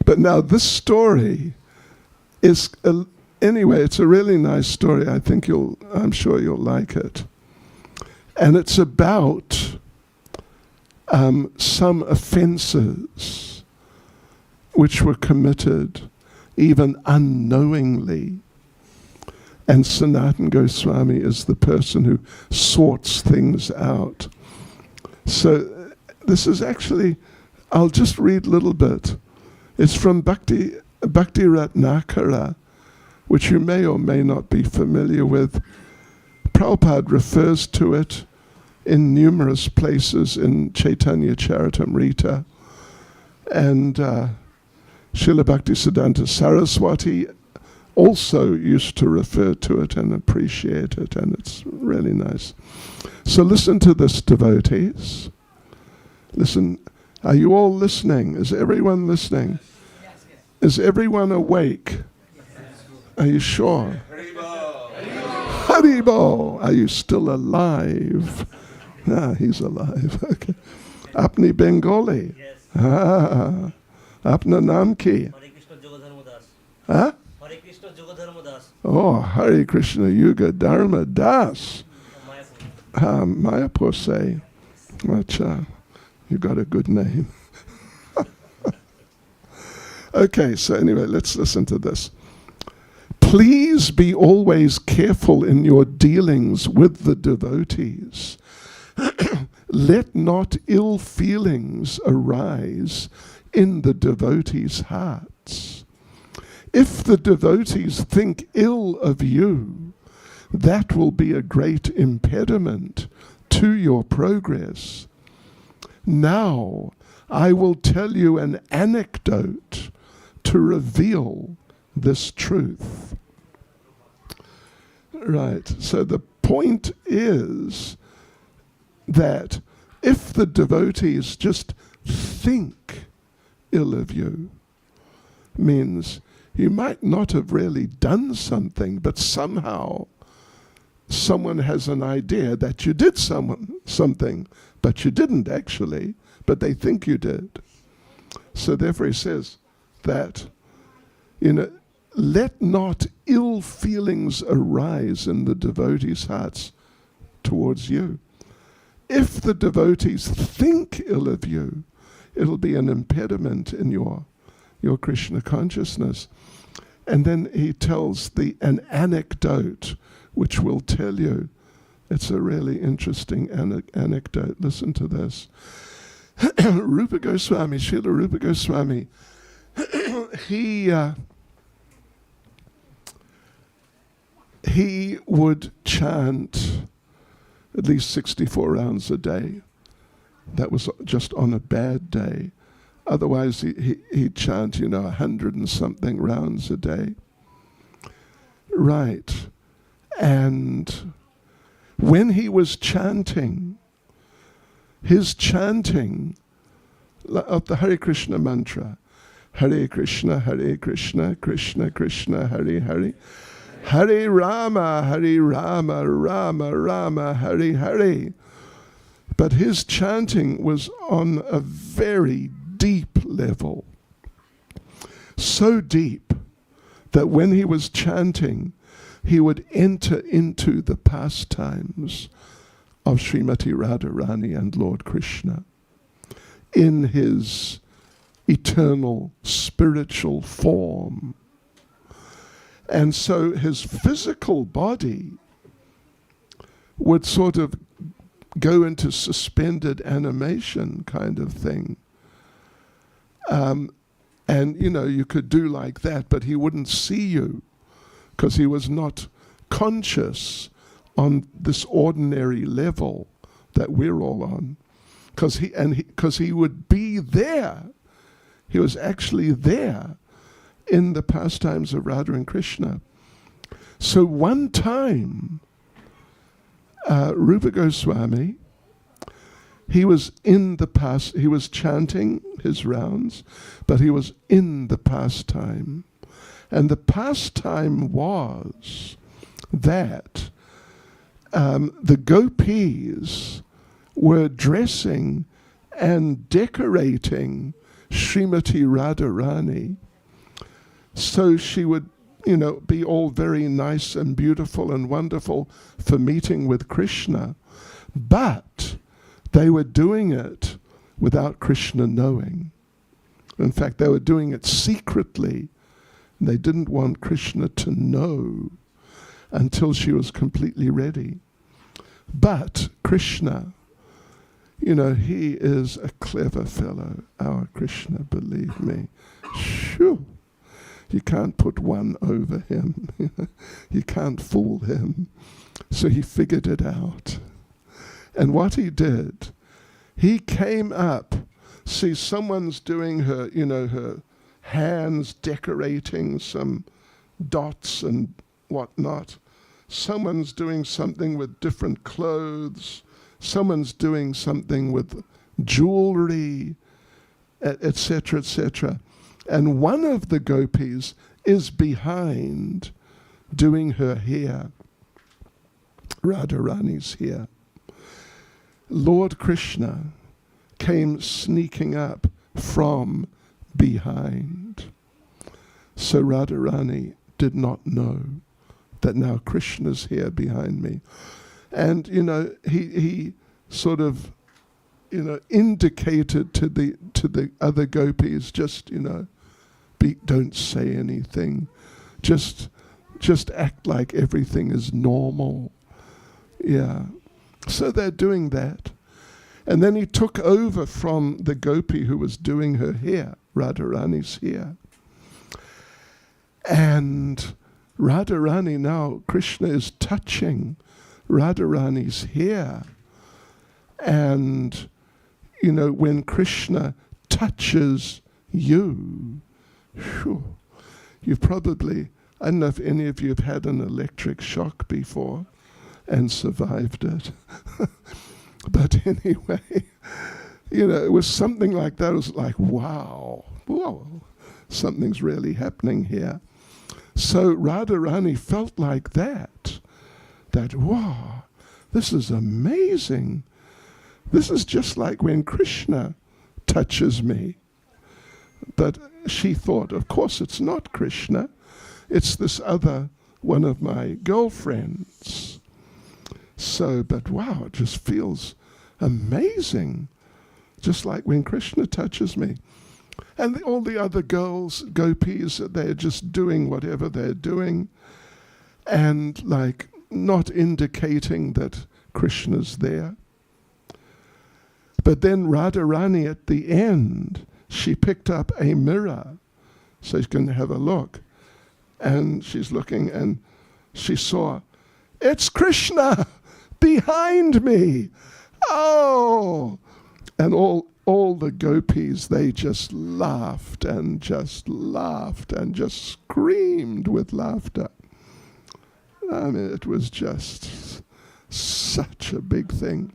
Speaker 2: But now this story is, anyway, it's a really nice story. I'm sure you'll like it. And it's about some offenses which were committed even unknowingly. And Sanatan Goswami is the person who sorts things out. So this is actually, I'll just read a little bit. It's from Bhakti Ratnakara, which you may or may not be familiar with. Prabhupada refers to it in numerous places in Chaitanya Charitamrita. And Srila Bhaktisiddhanta Saraswati also used to refer to it and appreciate it, and it's really nice. So listen to this, devotees. Listen. Are you all listening? Is everyone listening?
Speaker 3: Yes, yes.
Speaker 2: Is everyone awake?
Speaker 3: Yes.
Speaker 2: Are you sure?
Speaker 1: Haribol.
Speaker 2: Haribol. Are you still alive? Ah, he's alive. Okay. Apni Bengali?
Speaker 4: Yes.
Speaker 2: Ah. Apna naam ki?
Speaker 4: Hare Krishna Yogadharma Das.
Speaker 2: Huh?
Speaker 4: Hare Krishna Yogadharma Das.
Speaker 2: Oh, Hare Krishna Yuga Dharma Das.
Speaker 4: Mayapur.
Speaker 2: Mayapur say. Acha. You got a good name. Okay, so anyway, let's listen to this. Please be always careful in your dealings with the devotees. Let not ill feelings arise in the devotees' hearts. If the devotees think ill of you, that will be a great impediment to your progress. Now, I will tell you an anecdote to reveal this truth. Right, so the point is that if the devotees just think ill of you, means you might not have really done something, but somehow someone has an idea that you did something, but you didn't actually, but they think you did. So therefore he says that, let not ill feelings arise in the devotees' hearts towards you. If the devotees think ill of you, it'll be an impediment in your Krishna consciousness. And then he tells an anecdote which will tell you. It's a really interesting anecdote. Listen to this. Rupa Goswami, Srila Rupa Goswami, he would chant at least 64 rounds a day. That was just on a bad day. Otherwise, he'd chant, 100 and something rounds a day. Right. And when he was chanting, his chanting of the Hare Krishna mantra, Hare Krishna, Krishna Krishna, Hare Hare, Hare Rama, Rama Rama, Hare Hare. But his chanting was on a very deep level. So deep that when he was chanting, he would enter into the pastimes of Srimati Radharani and Lord Krishna in his eternal spiritual form. And so his physical body would sort of go into suspended animation kind of thing. And, you could do like that, but he wouldn't see you because he was not conscious on this ordinary level that we're all on. Because he would be there. He was actually there in the pastimes of Radha and Krishna. So one time, Rupa Goswami, he was chanting his rounds, but he was in the pastime. And the pastime was that the gopis were dressing and decorating Srimati Radharani. So she would, be all very nice and beautiful and wonderful for meeting with Krishna. But they were doing it without Krishna knowing. In fact, they were doing it secretly. They didn't want Krishna to know until she was completely ready. But Krishna, he is a clever fellow, our Krishna, believe me. Shoo! You can't put one over him. You can't fool him. So he figured it out. And what he did, he came up. See, someone's doing her, her hands decorating some dots and whatnot. Someone's doing something with different clothes. Someone's doing something with jewelry, etc., etc. And one of the gopis is behind doing her hair, Radharani's hair. Lord Krishna came sneaking up from behind. So Radharani did not know that now Krishna's here behind me. And, he sort of, indicated to the other gopis, just, don't say anything. Just act like everything is normal. Yeah. So they're doing that. And then he took over from the gopi who was doing her hair, Radharani's hair. And Radharani now, Krishna is touching Radharani's hair. And, you know, when Krishna touches you, phew, you've probably, I don't know if any of you have had an electric shock before and survived it. But anyway, you know, it was something like that. It was like, wow, whoa, something's really happening here. So Radharani felt like that, wow, this is amazing. This is just like when Krishna touches me. But she thought, of course it's not Krishna, it's this other one of my girlfriends. So, but wow, it just feels amazing, just like when Krishna touches me. And all the other girls, gopis, they're just doing whatever they're doing and like not indicating that Krishna's there. But then Radharani at the end, she picked up a mirror so she can have a look. And she's looking and she saw, it's Krishna behind me. Oh! And all the gopis, they just laughed and just screamed with laughter. I mean, it was just such a big thing.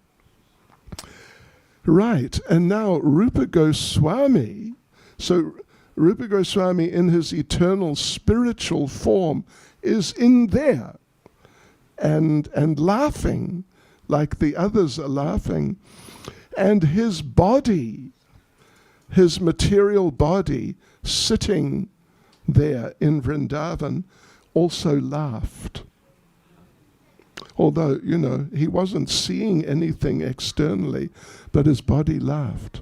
Speaker 2: Right, and now Rupa Goswami, so Rupa Goswami in his eternal spiritual form is in there and laughing like the others are laughing. And his body, his material body sitting there in Vrindavan also laughed. Although, you know, he wasn't seeing anything externally, but his body laughed.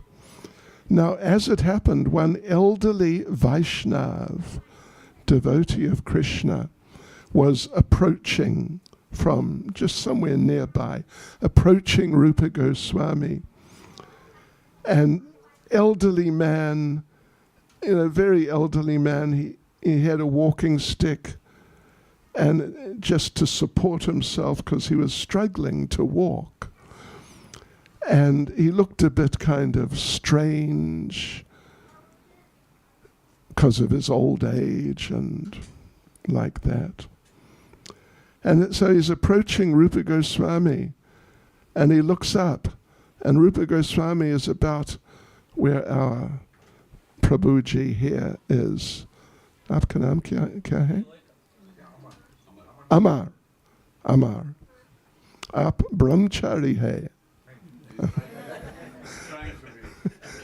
Speaker 2: Now, as it happened, one elderly Vaishnav, devotee of Krishna, was approaching from just somewhere nearby, approaching Rupa Goswami. And elderly man, you know, very elderly man, he had a walking stick, and just to support himself because he was struggling to walk. And he looked a bit kind of strange because of his old age and like that. And so he's approaching Rupa Goswami and he looks up, and Rupa Goswami is about where our Prabhuji here is. Aapka naam kya hai? Amar. Amar. Aap brahmachari hai.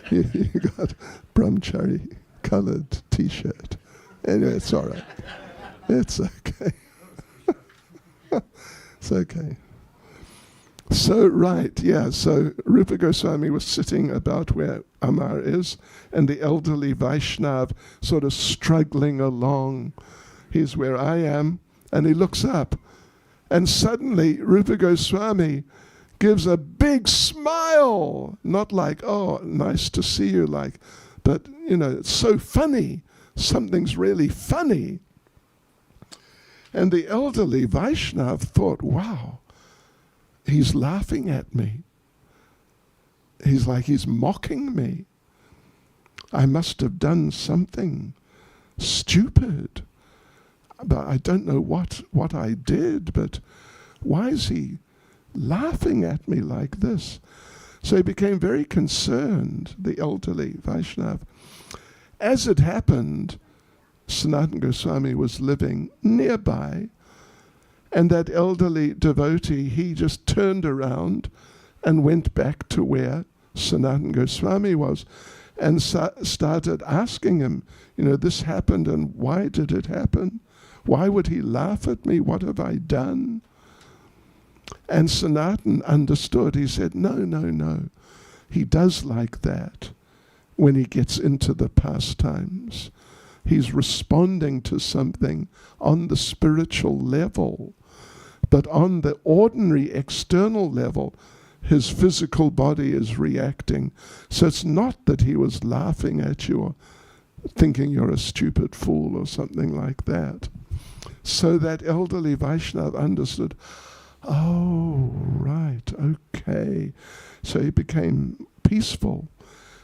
Speaker 2: You got brahmachari colored t-shirt. Anyway, it's all right. It's okay. It's okay. So, right, yeah, so Rupa Goswami was sitting about where Amar is, and the elderly Vaishnav sort of struggling along. He's where I am, and he looks up, and suddenly Rupa Goswami gives a big smile, not like, oh, nice to see you, like, but, you know, it's so funny. Something's really funny. And the elderly Vaishnav thought, wow, he's laughing at me. He's like, he's mocking me. I must have done something stupid. But I don't know what I did, but why is he laughing at me like this? So he became very concerned, the elderly Vaishnav. As it happened, Sanatana Goswami was living nearby, and that elderly devotee, he just turned around and went back to where Sanatana Goswami was and started asking him, you know, this happened and why did it happen? Why would he laugh at me? What have I done? And Sanatana understood. He said, no. He does like that when he gets into the pastimes. He's responding to something on the spiritual level. But on the ordinary external level, his physical body is reacting. So it's not that he was laughing at you or thinking you're a stupid fool or something like that. So that elderly Vaishnava understood, oh, right, okay. So he became peaceful.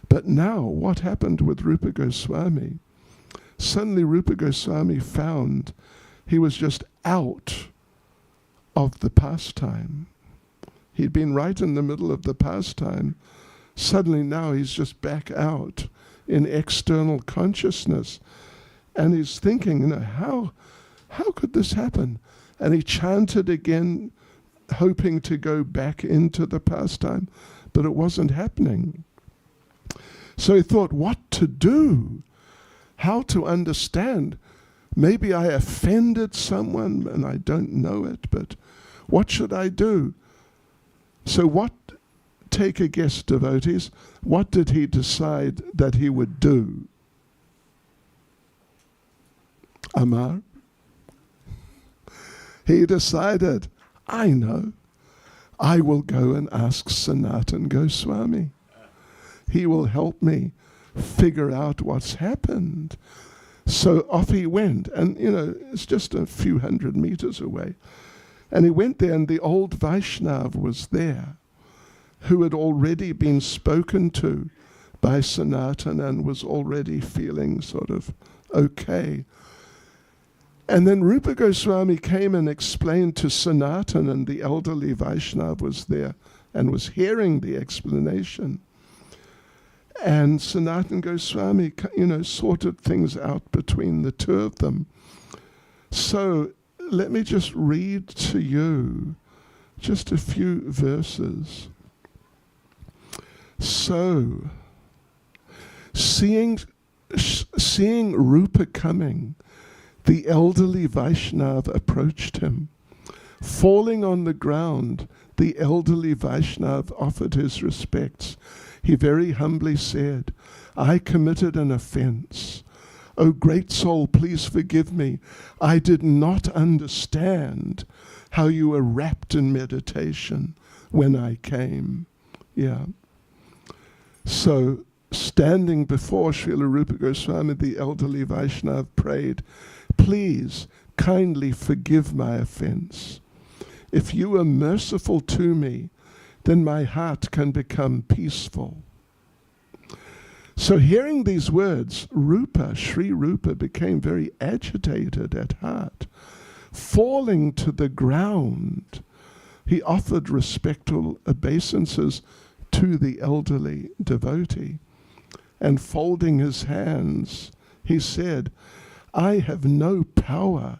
Speaker 2: But now, what happened with Rupa Goswami? Suddenly Rupa Goswami found he was just out of the pastime. He'd been right in the middle of the pastime. Suddenly now he's just back out in external consciousness. And he's thinking, how could this happen? And he chanted again, hoping to go back into the pastime, but it wasn't happening. So he thought, what to do? How to understand? Maybe I offended someone and I don't know it, but what should I do? So take a guess, devotees, what did he decide that he would do? Amar? He decided, I know, I will go and ask Sanatan Goswami. He will help me figure out what's happened. So off he went, and it's just a few hundred meters away. And he went there, and the old Vaishnav was there, who had already been spoken to by Sanatan and was already feeling sort of okay. And then Rupa Goswami came and explained to Sanatan, and the elderly Vaishnav was there and was hearing the explanation. And Sanatan Goswami, sorted things out between the two of them. So let me just read to you just a few verses. So, seeing Rupa coming, the elderly Vaishnava approached him. Falling on the ground, the elderly Vaishnava offered his respects. He very humbly said, I committed an offense. O great soul, please forgive me. I did not understand how you were wrapped in meditation when I came. Yeah. So, standing before Srila Rupa Goswami, the elderly Vaishnava prayed, please kindly forgive my offense. If you are merciful to me, then my heart can become peaceful. So hearing these words, Sri Rupa became very agitated at heart. Falling to the ground, he offered respectful obeisances to the elderly devotee. And folding his hands, he said, I have no power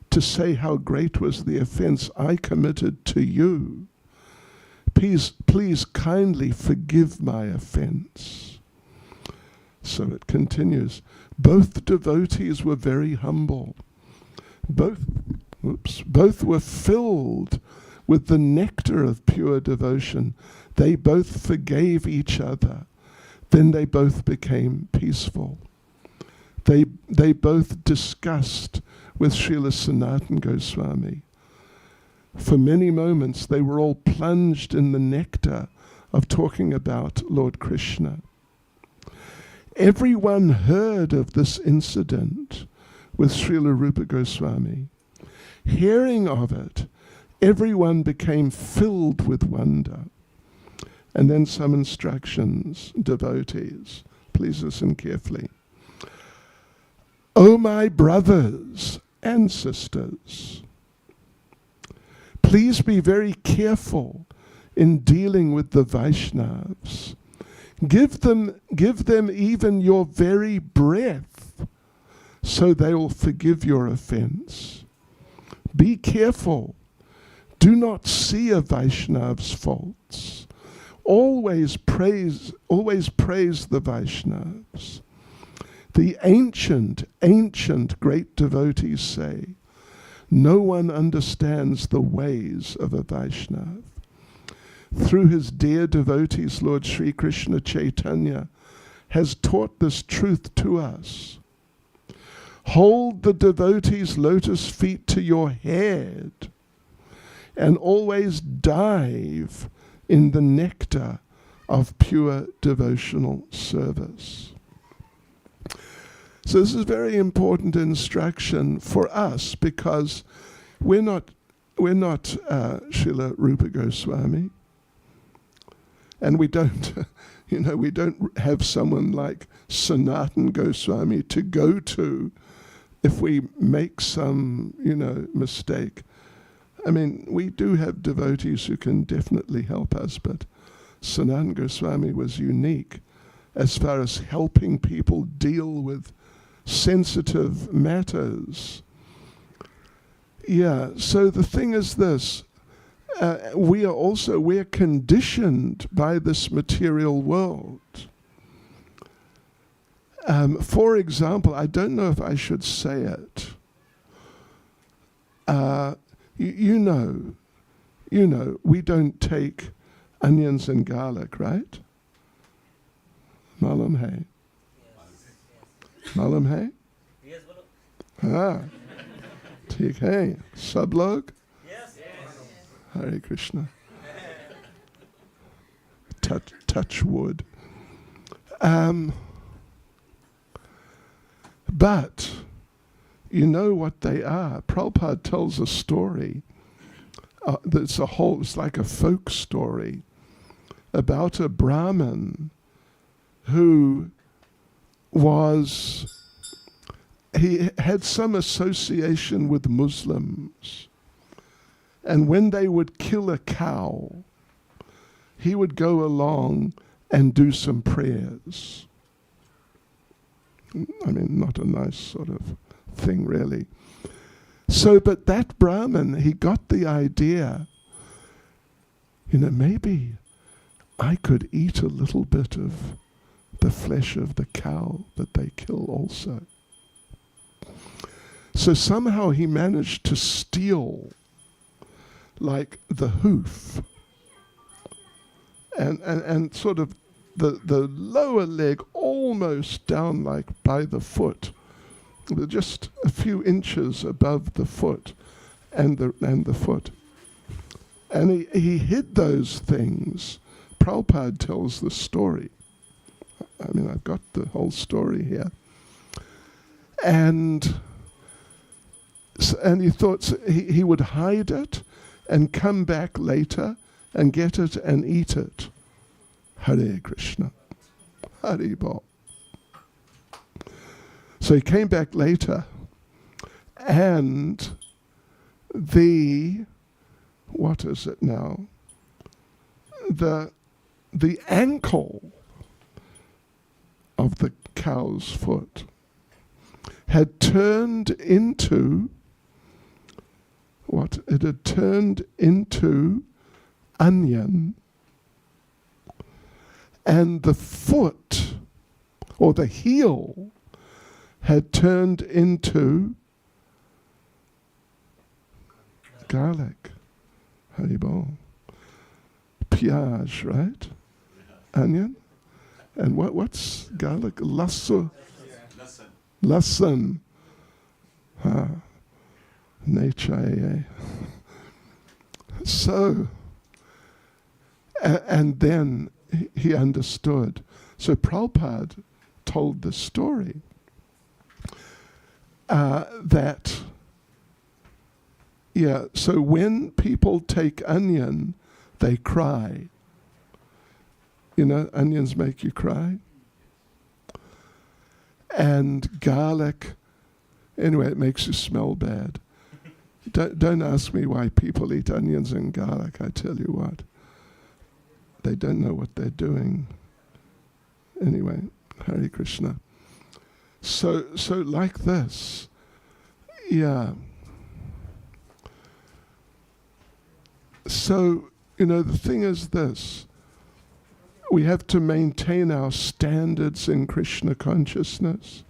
Speaker 2: to say how great was the offense I committed to you. Please kindly forgive my offense. So it continues. Both devotees were very humble. Both were filled with the nectar of pure devotion. They both forgave each other. Then they both became peaceful. They both discussed with Srila Sanatan Goswami. For many moments, they were all plunged in the nectar of talking about Lord Krishna. Everyone heard of this incident with Srila Rupa Goswami. Hearing of it, everyone became filled with wonder. And then some instructions, devotees. Please listen carefully. O my brothers and sisters, please be very careful in dealing with the Vaishnavas. Give them even your very breath, so they will forgive your offense. Be careful. Do not see a Vaishnav's faults. Always praise the Vaishnavas. The ancient great devotees say, no one understands the ways of a Vaishnava. Through his dear devotees, Lord Sri Krishna Chaitanya has taught this truth to us. Hold the devotee's lotus feet to your head and always dive in the nectar of pure devotional service. So this is very important instruction for us, because we're not Srila Rupa Goswami, and we don't we don't have someone like Sanatan Goswami to go to if we make some mistake. I mean, we do have devotees who can definitely help us, but Sanatan Goswami was unique as far as helping people deal with sensitive matters. Yeah, so the thing is this, we're conditioned by this material world. For example, I don't know if I should say it. You know, we don't take onions and garlic, right? Malum hai. Malum hai?
Speaker 4: Yes, bolo.
Speaker 2: हाँ ठीक है सब लोग
Speaker 4: Yes.
Speaker 2: Hare Krishna. Touch wood. But you know what they are. Prabhupada tells a story. It's like a folk story about a Brahmin who he had some association with Muslims. And when they would kill a cow, he would go along and do some prayers. I mean, not a nice sort of thing, really. So, but that Brahmin, he got the idea, maybe I could eat a little bit of the flesh of the cow that they kill also. So somehow he managed to steal like the hoof and sort of the lower leg almost down like by the foot, just a few inches above the foot and the foot. And he hid those things. Prabhupada tells the story. I mean, I've got the whole story here. And he thought he would hide it and come back later and get it and eat it. Hare Krishna. Hare Bol. So he came back later, and what is it now? The ankle of the cow's foot had turned into what? It had turned into onion, and the foot, or the heel, had turned into garlic. Haribol. Piyaj, right? Onion. And what's garlic? Lasso. Lasan. Nature. So, and then he understood. So Prabhupada told the story so when people take onion, they cry. Onions make you cry. And garlic, anyway, it makes you smell bad. Don't ask me why people eat onions and garlic. I tell you what, they don't know what they're doing. Anyway, Hare Krishna. So like this, yeah. So, the thing is this. We have to maintain our standards in Krishna consciousness.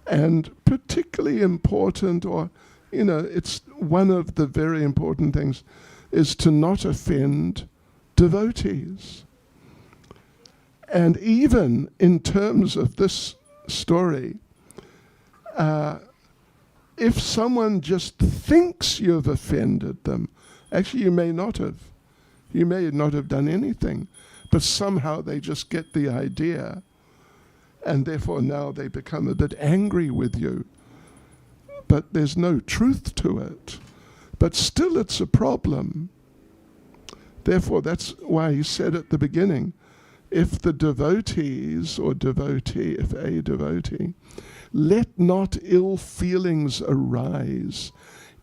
Speaker 2: And particularly important, or, it's one of the very important things, is to not offend devotees. And even in terms of this story, if someone just thinks you've offended them, actually you may not have. You may not have done anything, but somehow they just get the idea. And therefore now they become a bit angry with you. But there's no truth to it. But still it's a problem. Therefore, that's why he said at the beginning, if the devotees or devotee, if a devotee, let not ill feelings arise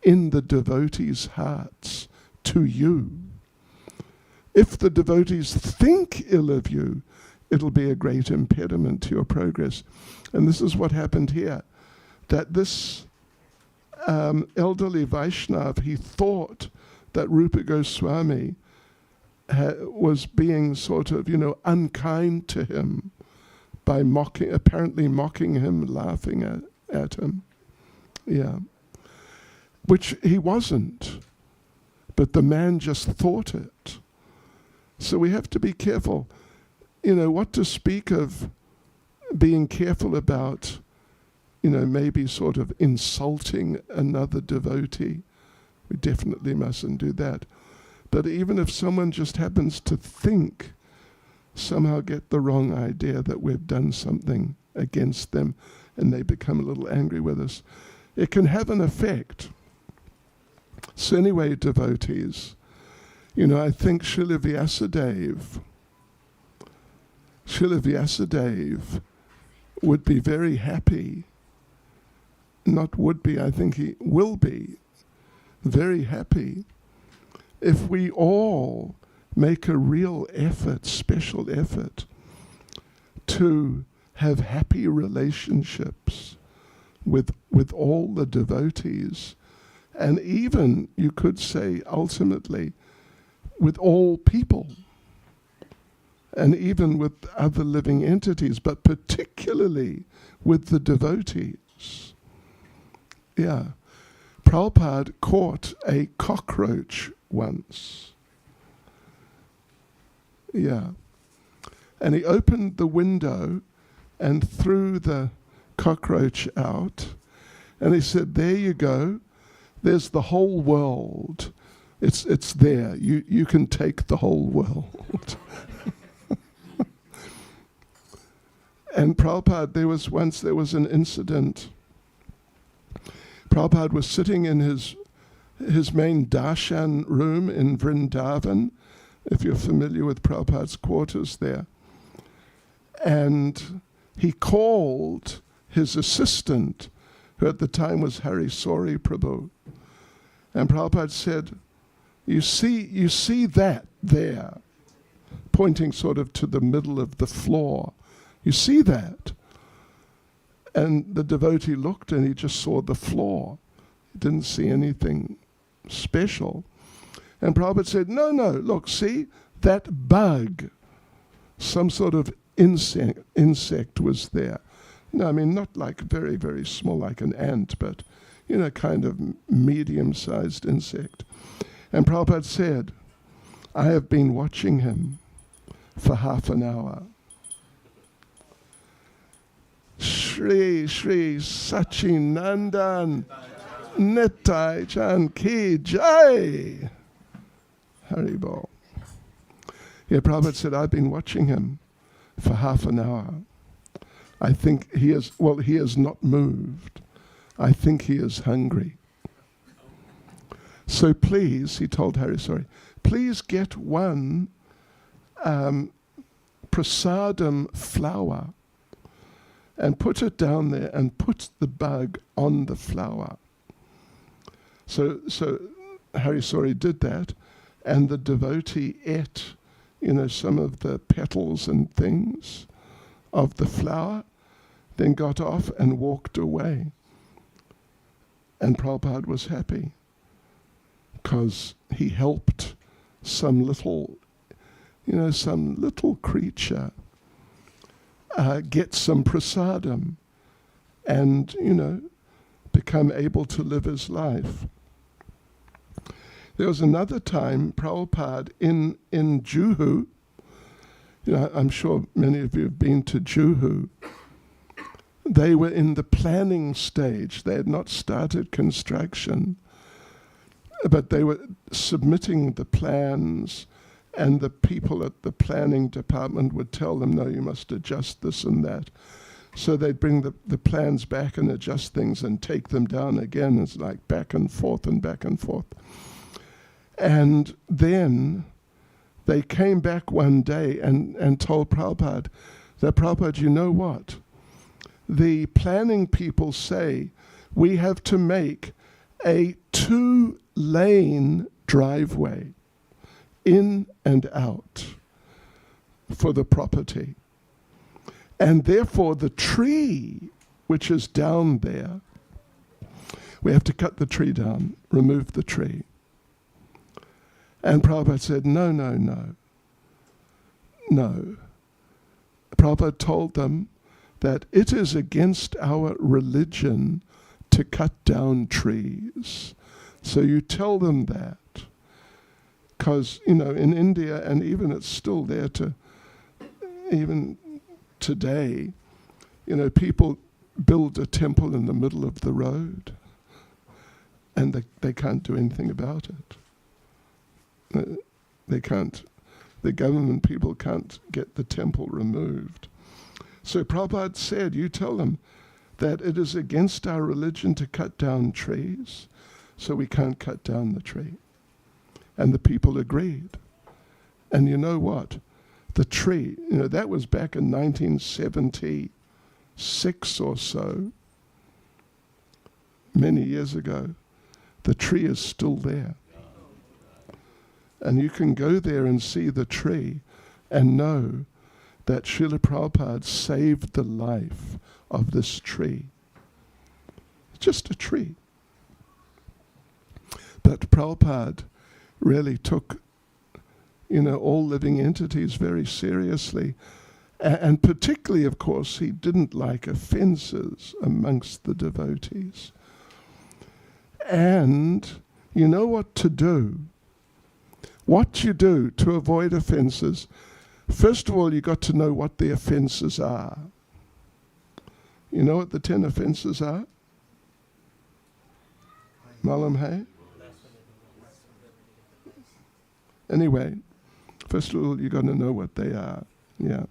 Speaker 2: in the devotees' hearts to you. If the devotees think ill of you, it'll be a great impediment to your progress. And this is what happened here, that this elderly Vaishnav, he thought that Rupa Goswami was being sort of, unkind to him by apparently mocking him, laughing at him. Yeah. Which he wasn't. But the man just thought it. So we have to be careful. What to speak of being careful about, maybe sort of insulting another devotee. We definitely mustn't do that. But even if someone just happens to think, somehow get the wrong idea that we've done something against them and they become a little angry with us, it can have an effect. So anyway, devotees, I think Srila Vyasadeva would be very happy, not would be, I think he will be very happy if we all make a real effort, special effort, to have happy relationships with all the devotees, and even, you could say, ultimately, with all people, and even with other living entities, but particularly with the devotees. Yeah. Prabhupada caught a cockroach once. Yeah. And he opened the window and threw the cockroach out. And he said, there you go. There's the whole world. It's there. You can take the whole world. And Prabhupada, there was an incident. Prabhupada was sitting in his main Darshan room in Vrindavan, if you're familiar with Prabhupada's quarters there. And he called his assistant, who at the time was Harisori Prabhu. And Prabhupada said, you see that there, pointing sort of to the middle of the floor. You see that? And the devotee looked and he just saw the floor. He didn't see anything special. And Prabhupada said, no, look, see, that bug, some sort of insect was there. No, I mean, not like very, very small, like an ant, but, kind of medium-sized insect. And Prabhupada said, I have been watching him for half an hour. Shri Sachinandan Nitai Chan Ki Jai. Haribol. Yeah, Prabhupada said, I've been watching him for half an hour. I think he is not moved. I think he is hungry. So please, he told Harisori, please get one prasadam flower and put it down there and put the bug on the flower. So Harisori did that, and the devotee ate, some of the petals and things of the flower, then got off and walked away. And Prabhupada was happy because he helped some little creature get some prasadam and, become able to live his life. There was another time, Prabhupada in Juhu, I'm sure many of you have been to Juhu. They were in the planning stage. They had not started construction, but they were submitting the plans, and the people at the planning department would tell them, no, you must adjust this and that. So they'd bring the plans back and adjust things and take them down again. It's like back and forth and back and forth. And then they came back one day and told Prabhupada that, Prabhupada, you know what? The planning people say we have to make a 2-lane driveway in and out for the property. And therefore the tree which is down there, we have to cut the tree down, remove the tree. And Prabhupada said, no, no, no. No. Prabhupada told them that it is against our religion to cut down trees. So you tell them that. Because, in India, and even it's still there even today, people build a temple in the middle of the road and they can't do anything about it. They can't. The government people can't get the temple removed. So Prabhupada said, you tell them that it is against our religion to cut down trees, so we can't cut down the tree. And the people agreed. And you know what? The tree, that was back in 1976 or so, many years ago. The tree is still there. And you can go there and see the tree and know that Srila Prabhupada saved the life of this tree. Just a tree. But Prabhupada really took, all living entities very seriously. And particularly, of course, he didn't like offenses amongst the devotees. And you know what to do. What you do to avoid offenses, first of all, you got to know what the offenses are. You know what the 10 offenses are? Malum hai? Anyway, first of all, you got to know what they are. Yeah.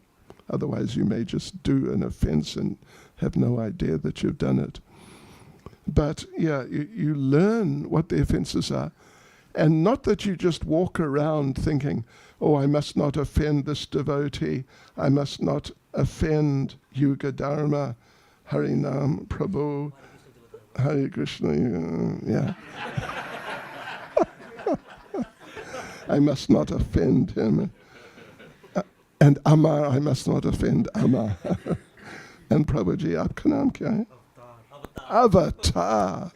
Speaker 2: Otherwise, you may just do an offense and have no idea that you've done it. But yeah, you learn what the offenses are. And not that you just walk around thinking, oh, I must not offend this devotee. I must not offend Yuga Dharma, Harinam, Prabhu, Hare Krishna, yeah. I must not offend him. And Amar, I must not offend Amar. And Prabhuji, aapka naam kya hai? Avatar.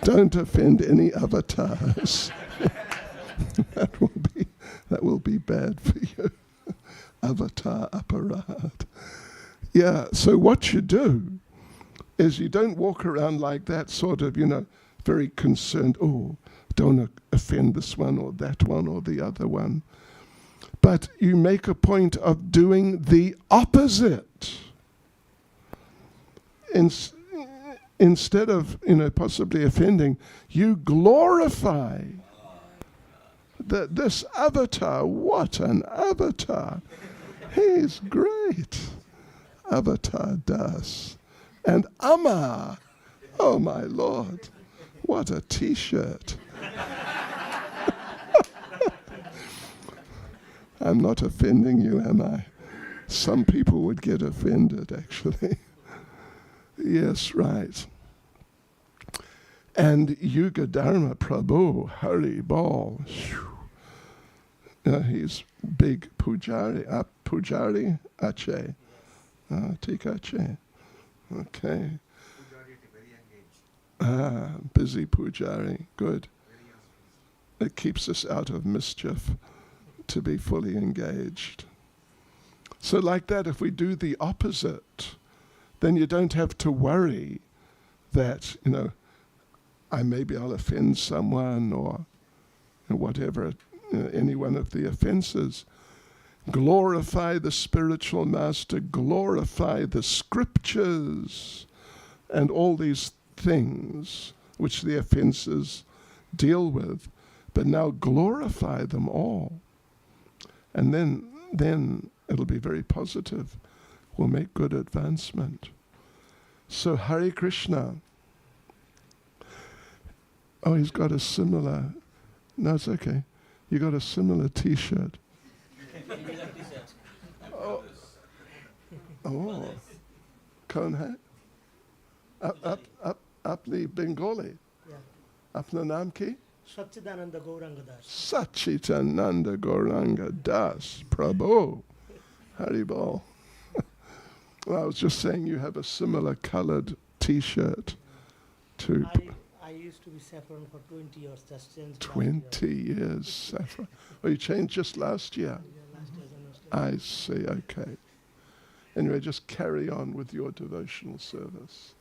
Speaker 2: Don't offend any avatars. That will be bad for you. Avatar aparad. Yeah, so what you do is you don't walk around like that sort of, very concerned, oh, don't offend this one or that one or the other one. But you make a point of doing the opposite. Instead of, possibly offending, you glorify this avatar. What an avatar. He's great. Avatar Das. And Amar. Oh my Lord. What a t-shirt. I'm not offending you, am I? Some people would get offended, actually. Yes, right. And Yuga Dharma Prabhu, Hari Bal, he's big pujari. Pujari? Ache. Take Ache. Okay. Busy pujari. Good. It keeps us out of mischief to be fully engaged. So like that, if we do the opposite, then you don't have to worry that, maybe I'll offend someone or whatever, any one of the offenses. Glorify the spiritual master, glorify the scriptures, and all these things which the offenses deal with, but now glorify them all. And then it'll be very positive. We'll make good advancement. So Hare Krishna. Oh, he's got a similar. No, it's okay. You got a similar T-shirt. Oh, कौन है? अपनी बंगाली. अपना नाम की?
Speaker 3: Satchidananda Gauranga Das.
Speaker 2: Satchitananda Gauranga Das, Prabhu. Haribol. Well, I was just saying you have a similar colored T-shirt to
Speaker 3: I used to be saffron for 20 years, just changed
Speaker 2: 20 years. Saffron. Oh, you changed just last year?
Speaker 3: last year.
Speaker 2: I see, okay. Anyway, just carry on with your devotional service.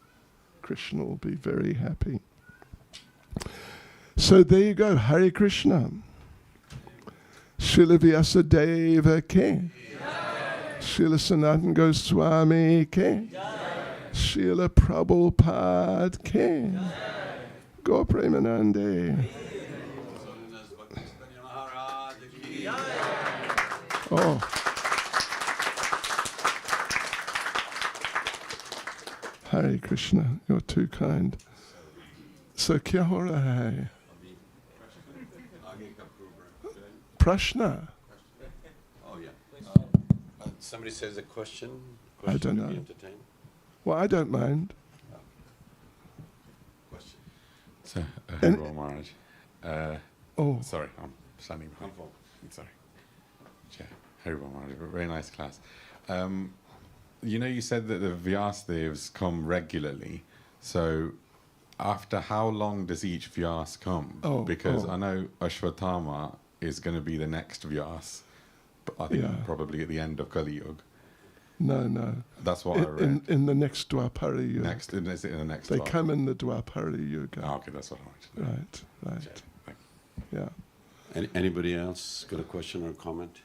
Speaker 2: Krishna will be very happy. So there you go, Hare Krishna. Srila Vyasadeva ke. Srila Sanatana Goswami ke. Srila Prabhupada ke. Go Premanande. Oh. Hare Krishna, you're too kind. So kya ho raha hai? Prashna?
Speaker 1: Oh, yeah. Somebody says a question.
Speaker 2: I don't
Speaker 1: to be
Speaker 2: know.
Speaker 1: entertained.
Speaker 2: Well, I don't mind.
Speaker 1: Question.
Speaker 5: So,
Speaker 2: And-
Speaker 5: Haribol Maharaj.
Speaker 2: Oh,
Speaker 5: Sorry, I'm standing behind. Sorry. Yeah, Haribol Maharaj, very nice class. You know, you said that the Vyasdevs come regularly. So, after how long does each Vyas come? Because I know Ashwatthama is going to be the next Vyas. But I think
Speaker 2: Yeah.
Speaker 5: probably at the end of Kali Yuga.
Speaker 2: no.
Speaker 5: That's what I read.
Speaker 2: In the next Dwapara Yuga.
Speaker 5: Next, is it in the next?
Speaker 2: They
Speaker 5: Dwapara?
Speaker 2: come in the Dwapara Yuga.
Speaker 5: Oh, okay, that's what I wanted to know.
Speaker 2: Right.
Speaker 5: Okay, thank
Speaker 2: Yeah.
Speaker 1: Anybody else got a question or comment?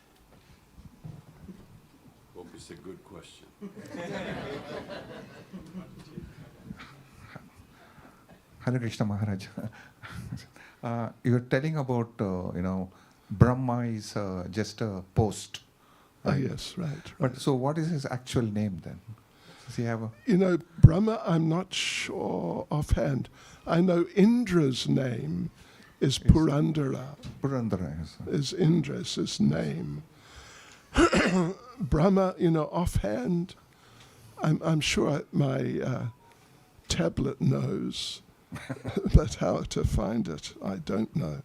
Speaker 1: Hope it's a good question.
Speaker 6: Hare Krishna Maharaj. You were telling about, Brahma is just a post.
Speaker 2: Ah,
Speaker 6: right?
Speaker 2: yes, right.
Speaker 6: But so what is his actual name then? Does he have a...
Speaker 2: You know, Brahma, I'm not sure offhand. I know Indra's name is
Speaker 6: Yes.
Speaker 2: Purandara.
Speaker 6: Purandara?
Speaker 2: Is Indra's his name. Brahma, offhand, I'm sure my tablet knows, but how to find it, I don't know.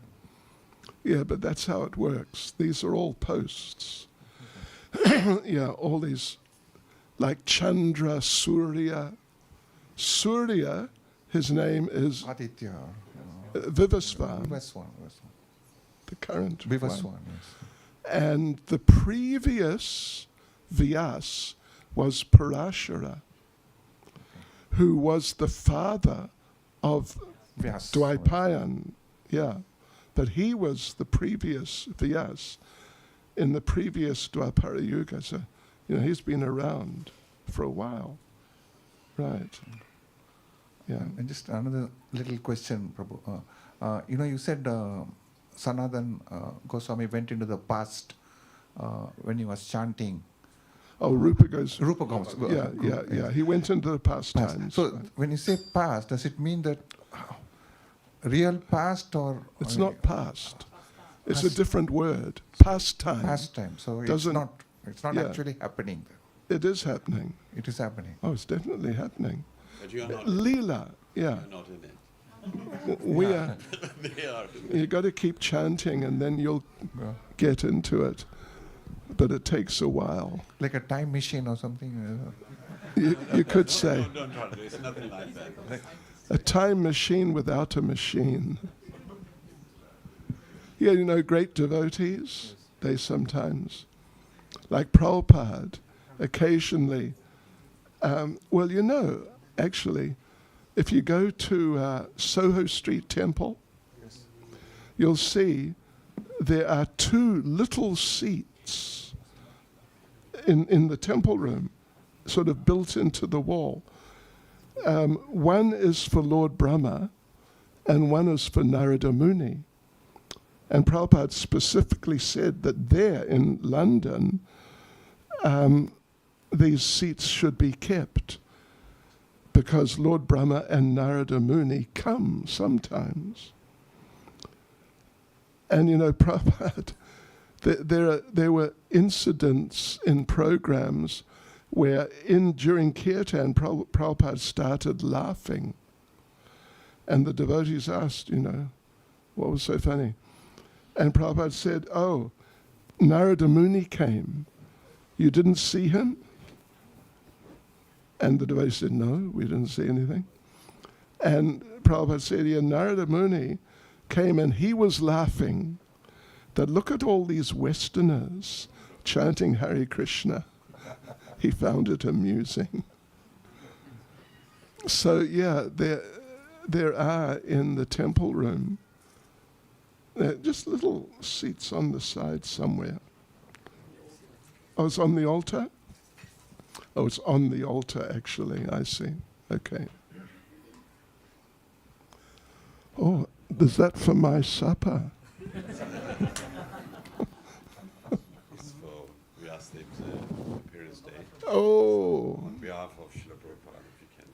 Speaker 2: Yeah, but that's how it works. These are all posts. Yeah, all these, like Chandra, Surya. Surya, his name is
Speaker 6: Aditya.
Speaker 2: Vivasvan,
Speaker 6: Vivaswan.
Speaker 2: the current
Speaker 6: Vivaswan,
Speaker 2: one.
Speaker 6: yes.
Speaker 2: And the previous Vyas was Parashara, who was the father of
Speaker 6: Vyas.
Speaker 2: Dwaipayan. Yeah, but he was the previous Vyas in the previous Dwapara Yuga. So, he's been around for a while. Right. Yeah.
Speaker 6: And just another little question, Prabhu. You said Sanatan Goswami went into the past when he was chanting.
Speaker 2: Oh, Rupa goes.
Speaker 6: Rupa goes.
Speaker 2: Yeah. He went into the past
Speaker 6: Past.
Speaker 2: times.
Speaker 6: So when you say past, does it mean that real past or...
Speaker 2: It's not past. It's a
Speaker 6: Past.
Speaker 2: different word. Pastime.
Speaker 6: Past time. So it's
Speaker 2: Doesn't-
Speaker 6: not
Speaker 2: yeah.
Speaker 6: actually happening.
Speaker 2: It is happening.
Speaker 6: It is happening.
Speaker 2: Oh, it's definitely happening.
Speaker 1: But you are not,
Speaker 2: Leela, yeah.
Speaker 1: you're not in it.
Speaker 2: We are.
Speaker 1: They are.
Speaker 2: You got to keep chanting, and then you'll
Speaker 6: Yeah.
Speaker 2: get into it. But it takes a while.
Speaker 6: Like a time machine or something.
Speaker 2: You could say
Speaker 1: Don't try to do it. It's nothing like that.
Speaker 2: a time machine without a machine. Yeah, great devotees, they sometimes, like Prabhupada, occasionally. Actually, if you go to Soho Street Temple, you'll see there are two little seats in the temple room, sort of built into the wall. One is for Lord Brahma, and one is for Narada Muni. And Prabhupada specifically said that there in London, these seats should be kept. because Lord Brahma and Narada Muni come sometimes. And you know, Prabhupada, there were incidents in programs where during Kirtan, Prabhupada started laughing. And the devotees asked, you know, what was so funny? And Prabhupada said, oh, Narada Muni came. You didn't see him? And the devotees said, no, we didn't see anything. And Prabhupada said, yeah, Narada Muni came and he was laughing that look at all these Westerners chanting Hare Krishna. He found it amusing. So yeah, there are in the temple room just little seats on the side somewhere. Oh, it's on the altar? Oh, it's on the altar actually, I see. Okay. Oh, is that for my supper?
Speaker 1: It's for Vyasdev's appearance day.
Speaker 2: Oh,
Speaker 1: On behalf of Srila Prabhupada, if you can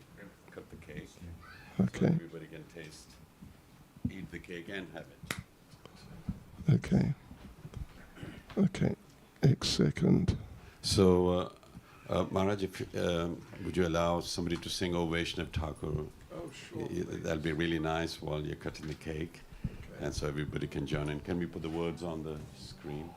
Speaker 1: cut the cake.
Speaker 2: okay,
Speaker 1: So everybody can eat the cake and have it.
Speaker 2: okay. Okay, ISKCON.
Speaker 1: So, Maharaj, if, would you allow somebody to sing O Vaishnav Thakur?
Speaker 2: Oh, sure.
Speaker 1: That'll be really nice while you're cutting the cake.
Speaker 2: Okay.
Speaker 1: And so everybody can join in. Can we put the words on the screen?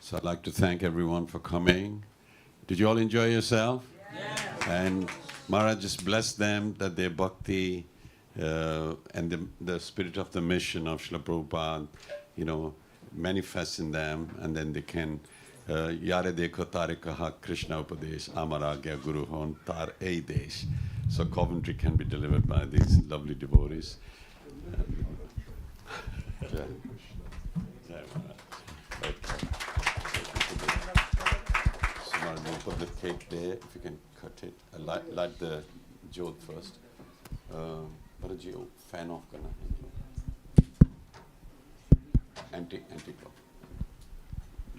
Speaker 1: So I'd like to thank everyone for coming. Did you all enjoy yourself? Yes. And Maharaj just blessed them that their bhakti and the spirit of the mission of Srila Prabhupada, you know, manifests in them, and then they can Yare dekho tare kaha Krishna upadesh amaragya guru hon tar ei desh. So Coventry can be delivered by these lovely devotees. Jai Maharaj. Okay. So now we'll put the cake there, if you can cut it. Light the jyot first. Bharaji, fan off karna hai. Anti-clock.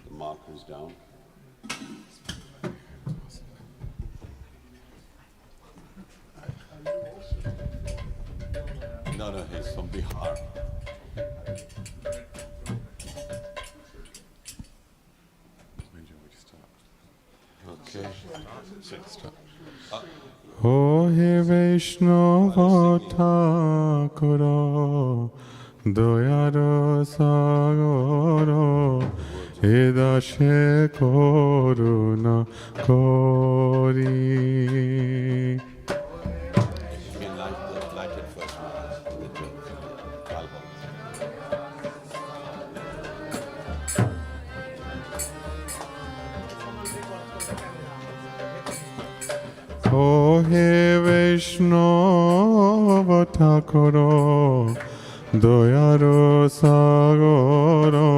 Speaker 1: The marker is down. No, he's from Bihar. Okay. Start.
Speaker 5: O he Vaishnava Thakura, Doyaro Sagoro, Edashe Koruna Kori.
Speaker 1: You can light it first.
Speaker 5: O he Vaishnava Thakura, Doyaro Sagoro,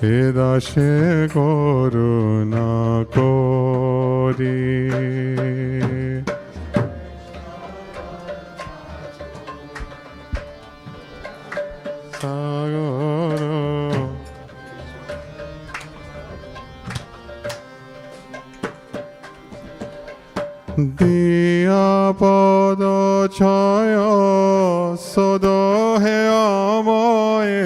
Speaker 5: Edashe Koruna Kori. Sagoro. Diya pada chaya sada hai amaye,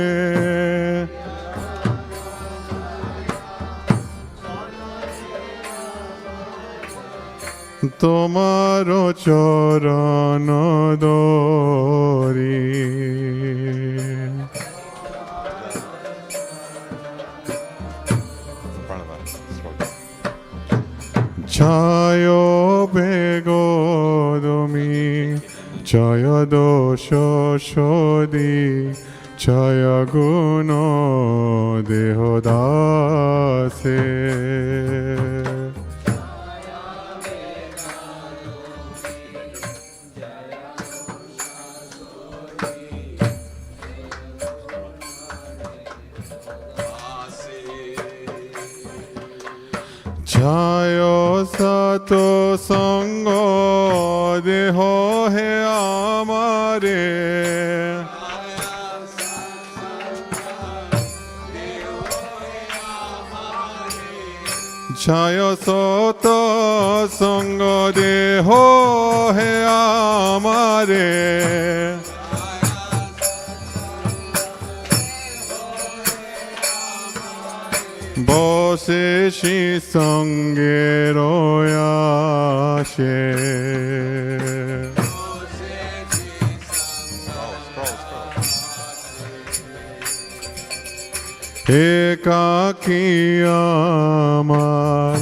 Speaker 5: tomaro charana dori. Chayo begodomi, chaya dosho shodhi, chaya guno dehodase.
Speaker 7: জয় সত সঙ্গ দেহ হে আমারে জয় সত সঙ্গ দেহ হে আমারে বসে সে সঙ্গে রয়াসে একাকী আমার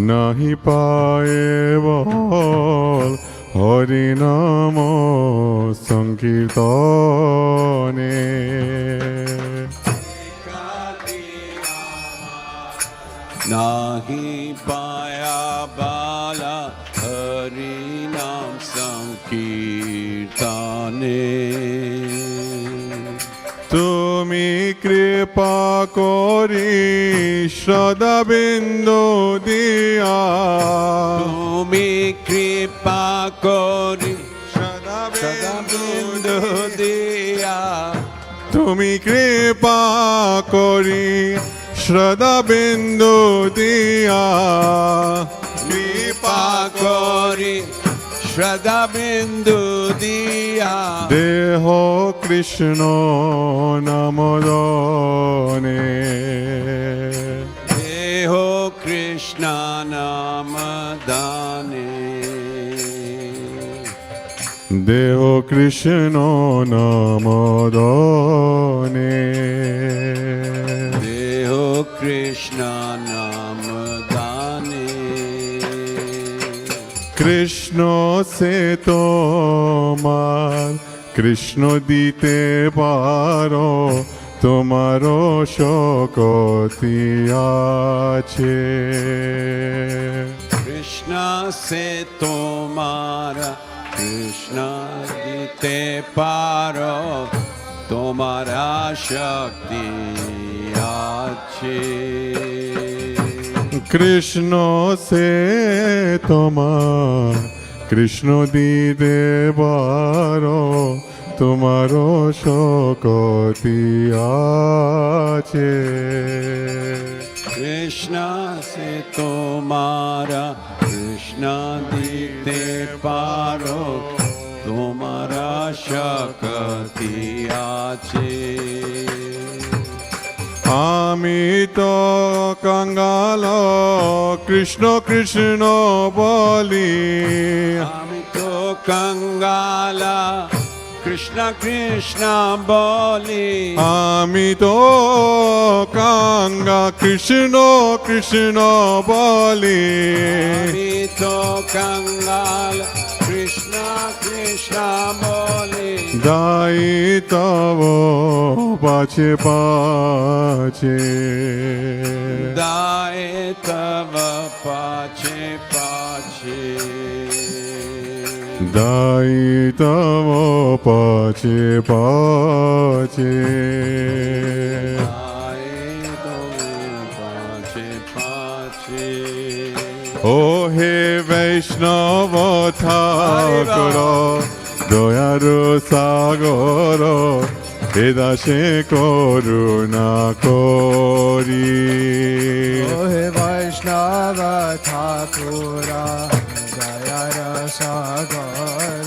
Speaker 7: নাহি পায়ে বল হরি নাম সংকীর্তনে
Speaker 1: নাহি পায়া বালা হরি নাম সংকীর্তনে
Speaker 7: তুমি কৃপা করি সদা বিন্দু দিয়া
Speaker 1: তুমি কৃপা করি
Speaker 7: সদা
Speaker 1: বিন্দু দিয়া
Speaker 7: তুমি কৃপা করি শ্রদ্ধা বিন্দু দিয়া
Speaker 1: কৃপা করি শ্রদ্ধা বিন্দু দিয়া
Speaker 7: দেহ কৃষ্ণ নামদনে
Speaker 1: দেহ কৃষ্ণ নাম দানে
Speaker 7: দেহ কৃষ্ণ নামদনে
Speaker 1: দেহ কৃষ্ণ নাম দানে
Speaker 7: কৃষ্ণ সে তোমার কৃষ্ণ দিতে পারো তোমারও শকতি আছে
Speaker 1: কৃষ্ণ সে তোমার কৃষ্ণ দিতে পারো তোমারা শক্তি আছে
Speaker 7: কৃষ্ণ সে তোমার কৃষ্ণ দিতে পারো তোমারও শকতি আছে
Speaker 1: কৃষ্ণ সে তোমারা কৃষ্ণ দিতে পারো তোমারা শক্তি আছে
Speaker 7: আমি তো কঙ্গাল কৃষ্ণ কৃষ্ণ বলি
Speaker 1: আমি তো কঙ্গালা কৃষ্ণ কৃষ্ণ বলি
Speaker 7: আমি তো কাঙ্গা কৃষ্ণ কৃষ্ণ বলি
Speaker 1: আমি তো কঙ্গাল কৃষ্ণ কৃষ্ণ বলি
Speaker 7: দাই তব পাছে পাছে
Speaker 1: দায় তব পাছে পাছে
Speaker 7: দাই তব পাছে পাছে
Speaker 1: দায় তব পাছে পাছে
Speaker 7: ও হে বৈষ্ণব ঠাকুর দয়ারু সাগর হে দাসে করুণা করি
Speaker 8: হে বৈষ্ণব ঠাকুরা দয়ার সাগর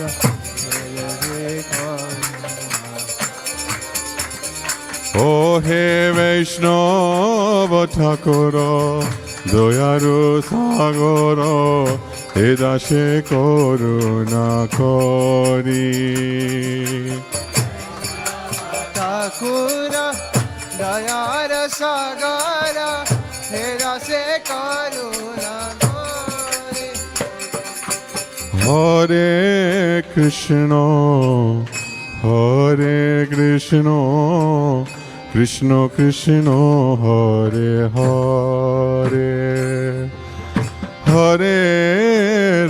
Speaker 7: ও হে বৈষ্ণব ঠাকুর দয়ারু সাগর হে দাসে করুণা করি
Speaker 8: ঠাকুরা দয়ার সাগর হে রসে করুণা করে।
Speaker 7: হরে Krishna Krishna Krishna Hare Hare Hare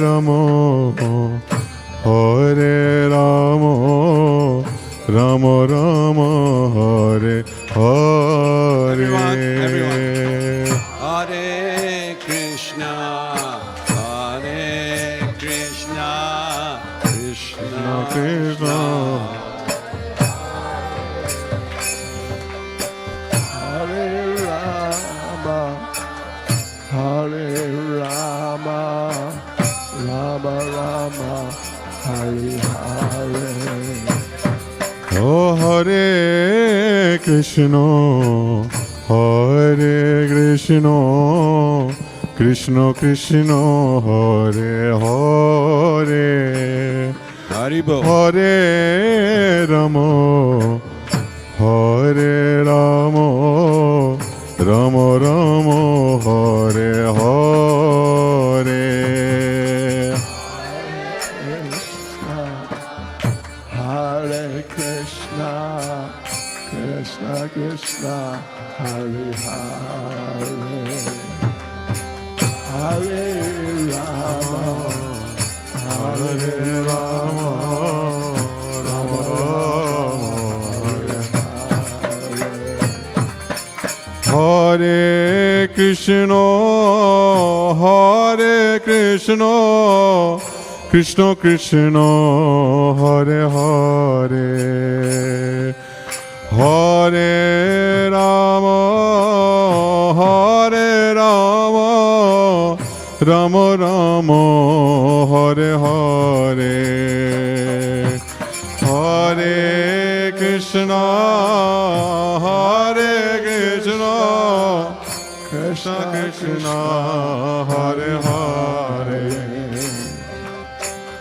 Speaker 7: Ram Ram Ram Hare Hare
Speaker 1: Hare Krishna
Speaker 7: Krishna, Hare Krishna, Krishna Krishna, Hare Hare,
Speaker 1: Haribo.
Speaker 7: Hare Rama, Hare Rama, Rama Rama, Hare Hare.
Speaker 2: Hare Krishna, Krishna Krishna, Hare Hare, Hare Rama, Hare Rama, Rama Rama,
Speaker 7: Hare Krishna, Hare Krishna, Krishna Krishna, Hare Hare, Hare Rama, Hare Rama, Rama Rama, Hare Hare, Hare Krishna, Hare Krishna, Krishna Krishna, Hare Hare,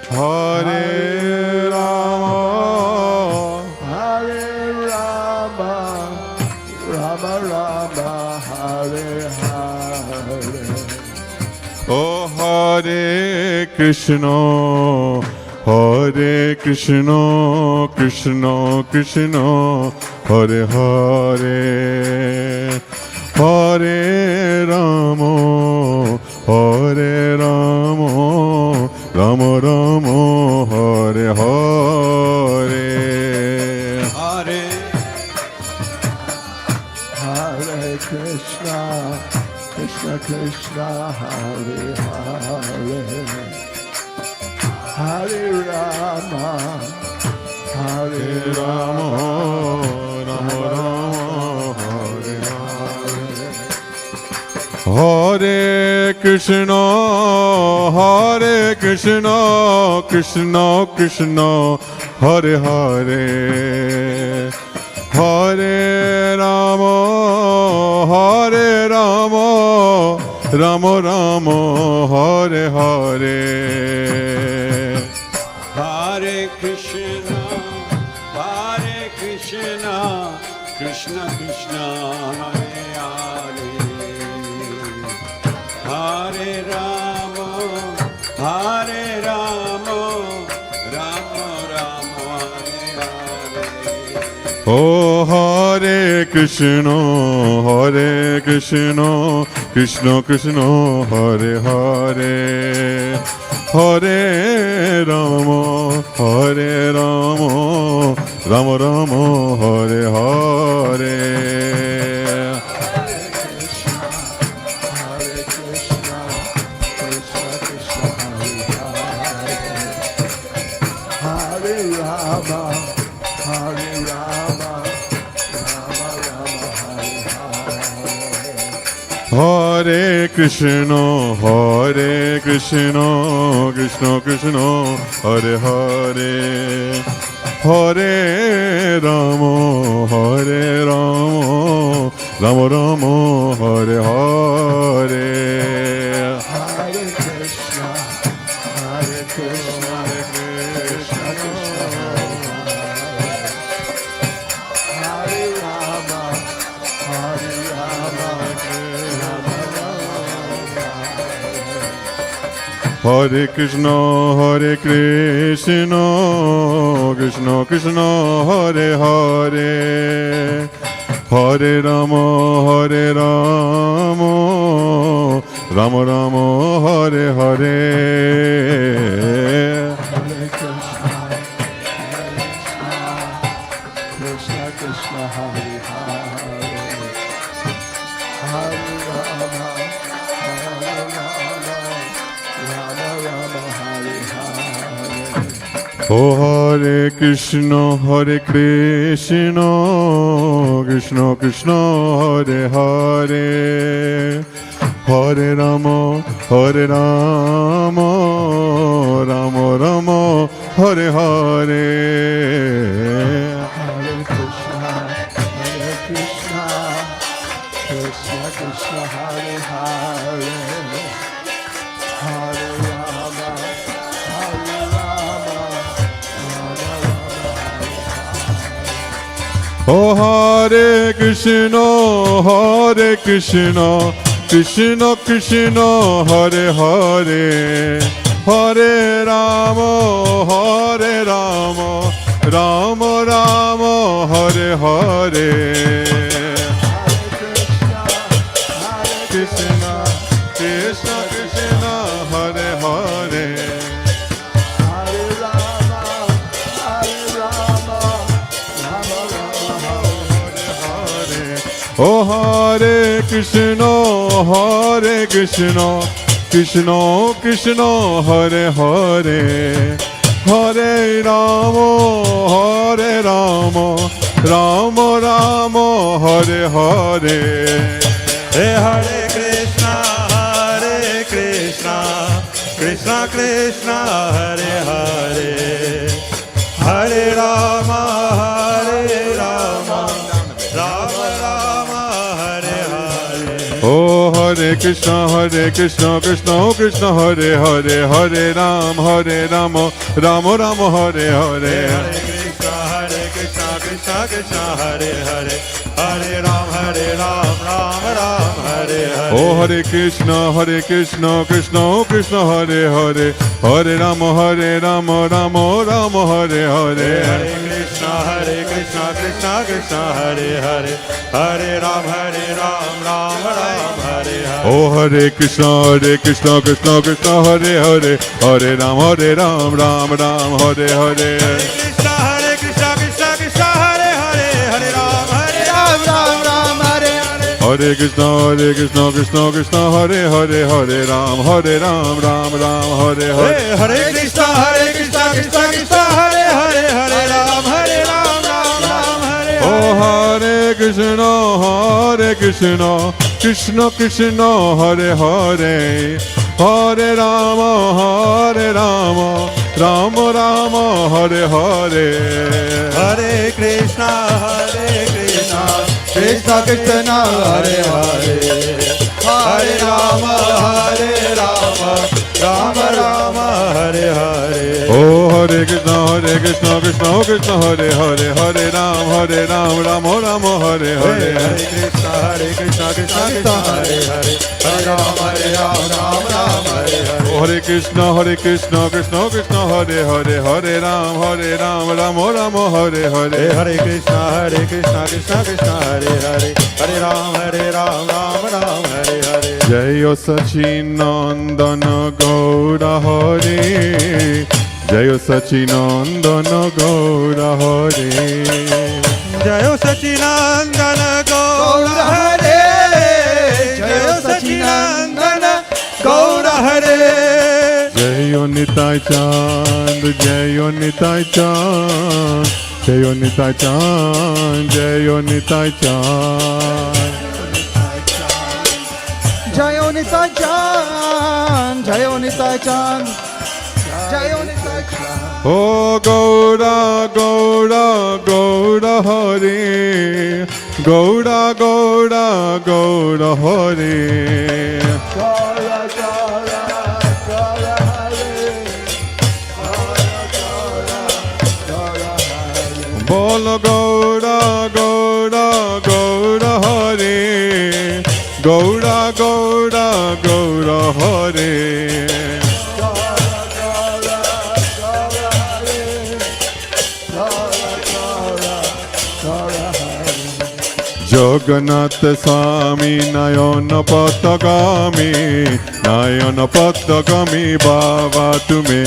Speaker 7: Hare Rama,
Speaker 2: Hare Rama, Rama Rama, Hare Hare.
Speaker 7: Oh Hare Krishna, Hare Krishna, Krishna Krishna, Hare Hare, Hare Rama, Hare Rama, Rama Rama, Hare Hare.
Speaker 1: Hare.
Speaker 2: Hare Krishna, Krishna Krishna, Hare Hare, Hare Rama, Hare
Speaker 7: Rama,
Speaker 2: Rama,
Speaker 7: Rama Rama, Hare Hare Krishna, Hare Krishna, Krishna Krishna, Hare Hare, Hare Rama, Hare Rama, Rama Rama, Hare Hare.
Speaker 1: Hare Krishna, Hare Krishna, Krishna Krishna, Hare Hare, Hare Rama, Hare Rama, Rama Rama, Hare Hare.
Speaker 7: Oh Hare Krishna, Hare Krishna, Krishna Krishna, Hare Hare, Hare Rama, Hare Rama, Rama Rama, Hare Hare.
Speaker 2: Hare Krishna, Krishna Krishna, Hare Hare, Hare Rama, Hare Rama, Rama Rama, Hare Hare.
Speaker 7: Hare Krishna, Hare Krishna, Krishna Krishna, Hare Hare, Hare Rama, Hare Rama, Rama Rama, Hare Hare.
Speaker 2: Hare Krishna, Hare Krishna, Krishna Krishna, Hare Rama, Hare Rama, Rama Rama.
Speaker 7: Hare Krishna, Hare Krishna, Krishna Krishna, Hare Hare, Hare Rama, Hare Rama, Rama Rama, Hare Hare.
Speaker 2: Hare Krishna, Krishna Krishna, Hare Hare, Hare Rama, Hare Rama, Rama Rama, Hare Hare.
Speaker 7: Oh Hare Krishna, Hare Krishna, Krishna Krishna, Hare Hare, Hare Rama, Hare Rama, Rama Rama, Hare Hare.
Speaker 2: Hare Krishna, Hare Krishna, Hare Hare, Hare Rama, Hare Rama, Rama Rama.
Speaker 7: Oh Hare Krishna, Krishna Krishna, Hare Hare, Hare Rama, Rama Rama, Hare Hare. Krishna, Krishna Krishna, Hare Hare.
Speaker 2: Hare Rama, Hare Rama, Rama Rama, Hare Hare.
Speaker 7: Oh Hare Krishna, Krishna Krishna, Hare Hare, Hare Rama, Rama Rama, Hare Hare.
Speaker 9: Hare Krishna, Krishna Krishna, Hare Hare, Hare Rama, Rama Rama, Hare Hare.
Speaker 7: Oh Hare Krishna, Krishna Krishna, Hare Hare, Hare Rama, Rama Rama, Hare Hare.
Speaker 9: Hare Krishna, Krishna Krishna, Hare Hare, Hare Ram, Ram Ram, Hare Hare.
Speaker 7: Oh Hare Krishna, Krishna Krishna, Hare Hare, Hare Rama, Rama Rama, Hare Hare.
Speaker 9: Hare Krishna, Krishna Krishna, Hare Hare, Hare Ram, Ram Ram, Hare Hare.
Speaker 7: Oh Hare Krishna, Krishna Krishna, Hare Hare, Hare Ram, Ram Ram, Hare Hare.
Speaker 9: Krishna, Krishna Krishna, Hare Hare, Hare Ram, Ram Ram, Hare Hare.
Speaker 7: Hare Krishna, Krishna Hare Hare, Hare Ram, Ram Ram, Hare Hare.
Speaker 9: Hare Krishna, Krishna Krishna, Hare Hare, Hare Ram, Ram Ram, Hare Hare.
Speaker 7: Oh Hare Krishna, Krishna Krishna, Hare Hare, Hare Rama, Rama Rama, Hare Hare.
Speaker 9: Hare Krishna, Krishna Krishna, Hare Hare, Hare Rama, Rama Rama, Hare Hare.
Speaker 7: Oh Hare Krishna, Krishna Krishna, Hare Hare, Hare Ram, Rama Rama, Hare Hare.
Speaker 9: Hare Krishna, Krishna Krishna, Hare Hare, Hare Rama, Rama Rama, Hare Hare.
Speaker 7: Oh Hare Krishna, Krishna Krishna, Hare Hare, Hare Ram, Rama Rama, Hare Hare.
Speaker 9: Hare Krishna, Krishna Krishna, Hare Hare, Hare Ram, Rama Rama, Hare Hare.
Speaker 7: Jayo Sachinandana Gaura Hare, Jayo Sachinandana Gaura Hare.
Speaker 9: Jayo Sachinandana Gaura Hare, Jayo Sachinandana Gaura Hare.
Speaker 7: Jayo Nitai Chand, Jayo Nitai Chand, Jayo Nitai Chand, Jayo Nitai Chand.
Speaker 8: Jayo Nitai Chan, Jayo Nitai Chan, Jayo Nitai Chan.
Speaker 7: Oh Gaura, Gaura, Gaura Hare, Gaura, Gaura, Gaura Hare.
Speaker 2: Gaura, Gaura, Gaura Hare, Gaura, Gaura, Gaura Hare.
Speaker 7: Bolo Gaura, Gaura, Gaura Hare, Gaura, Gaura, Gaura Hare. Jagannath Swami Nayana Patagami, Nayana Patagami Baba Tume.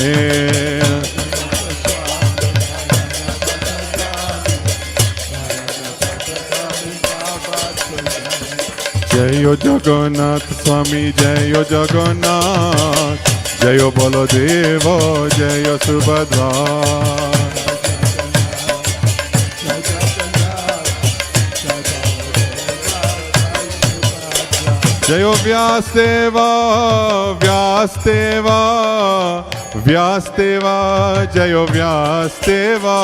Speaker 7: Jayo Jagannath Swami, Jayo Jagannath, Jayo Baladeva, Jayo Subhadra. Jayo Vyasdeva, Vyasdeva, Vyasdeva, Jayo Vyasdeva.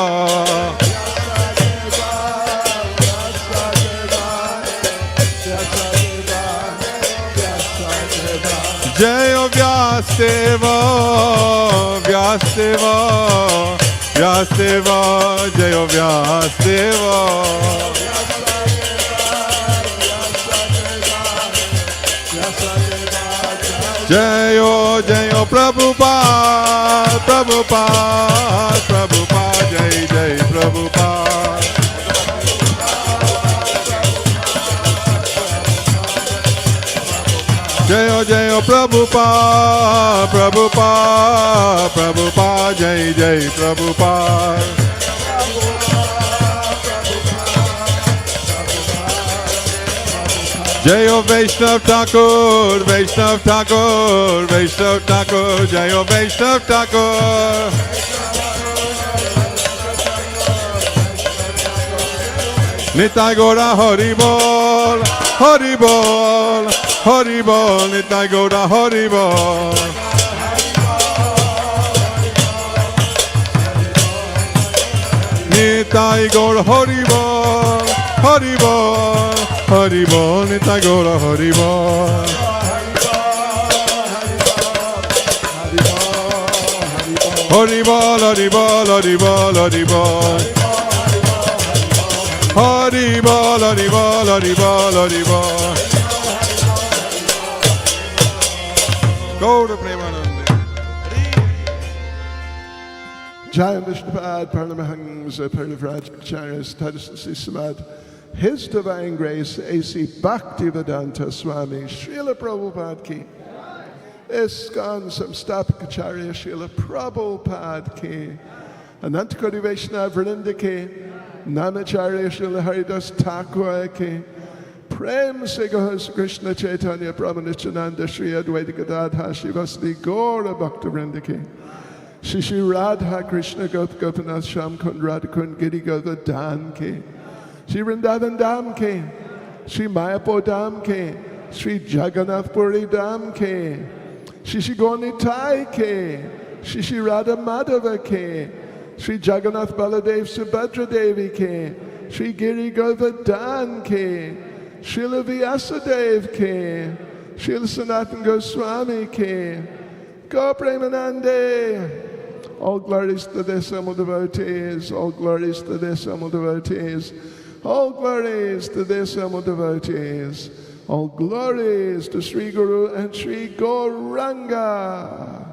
Speaker 7: Jayo Vyasdeva, Vyasdeva, Vyasdeva, Jayo Vyasdeva. Jayo, Jayo Prabhupada, Prabhupada, Prabhupada, Jai, Jai Prabhupada. Jayo, Jayo Prabhupada, Prabhupada, Prabhupada, Jai, Jai Prabhupada. Jayo Vaishnav Thakur, Vaishnav Thakur, Vaishnav Thakur, Jayo Vaishnav Thakur. Nitai Gora Hari Bol, Hari Bol, Hari Bol, Nitai Gora Hari Bol. Nitai Gora Hari Bol, Hari Bol, Hari Bol, Nitai Gora Hari Bol. Hari Bol, Hari Bol, Hari Bol, Hari Bol. Hari Bol, Hari Bol, Hari Bol, Hari Bol. Go to Premanande.
Speaker 2: Jai Vishnupad Paramahansa Parivrajacharya Tadasasi Samad. His Divine Grace A.C. Bhaktivedanta Swami Srila Prabhupada Ki. ISKCON Samstapakacharya Srila Prabhupada Ki. Anantakoti Vaishnava Vrinda Ki. Namacharya Srila Haridas Thakur Ki. Prem Se Gahas Krishna Chaitanya Brahmanityananda Shri Advaita Gadadha Shivasni Gaura Bhakta Vrinda Ki. Shri Shri Radha Krishna Gop Gopinath Sham Kund Radhakund Giri Govardhan Ki. Shri Vrindavan Dham Ki. Shri Mayapur Dham Ki. Shri Jagannath Puri Dham Ki. Shri Shri Gaunitai Ki. Shri Shri Radha Madhava Ki. Shri Jagannath Baladev Subhadra Devi Ki. Shri Giri Govardhan Ki. Srila Vyasadev Ki. Srila Sanatana Goswami Ki. Go Premanande. All glories to the Simul devotees. All glories to the Simul devotees. All glories to the Simul devotees. All glories to Sri Guru and Sri Gauranga.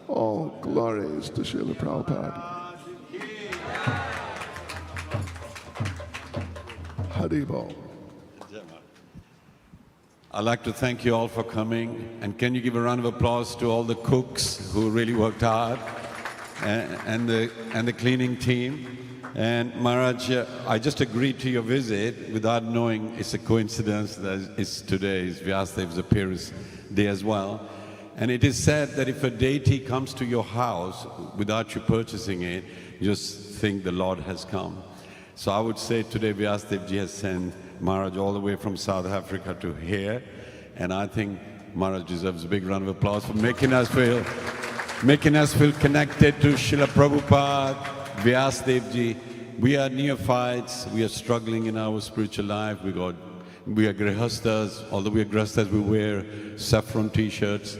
Speaker 2: All glories to Srila Prabhupada. Haribol.
Speaker 1: I'd like to thank you all for coming. And can you give a round of applause to all the cooks who really worked hard and the cleaning team. And Maharaj, I just agreed to your visit without knowing it's a coincidence that it's today is Vyasadev's appearance day as well. And it is said that if a deity comes to your house without you purchasing it, you just think the Lord has come. So I would say today Vyasadev ji has sent Maharaj all the way from South Africa to here. And I think Maharaj deserves a big round of applause for making us feel connected to Srila Prabhupada, Vyasadev ji. We are neophytes, we are struggling in our spiritual life. We are grihastas, although we are grihastas, we wear saffron t-shirts.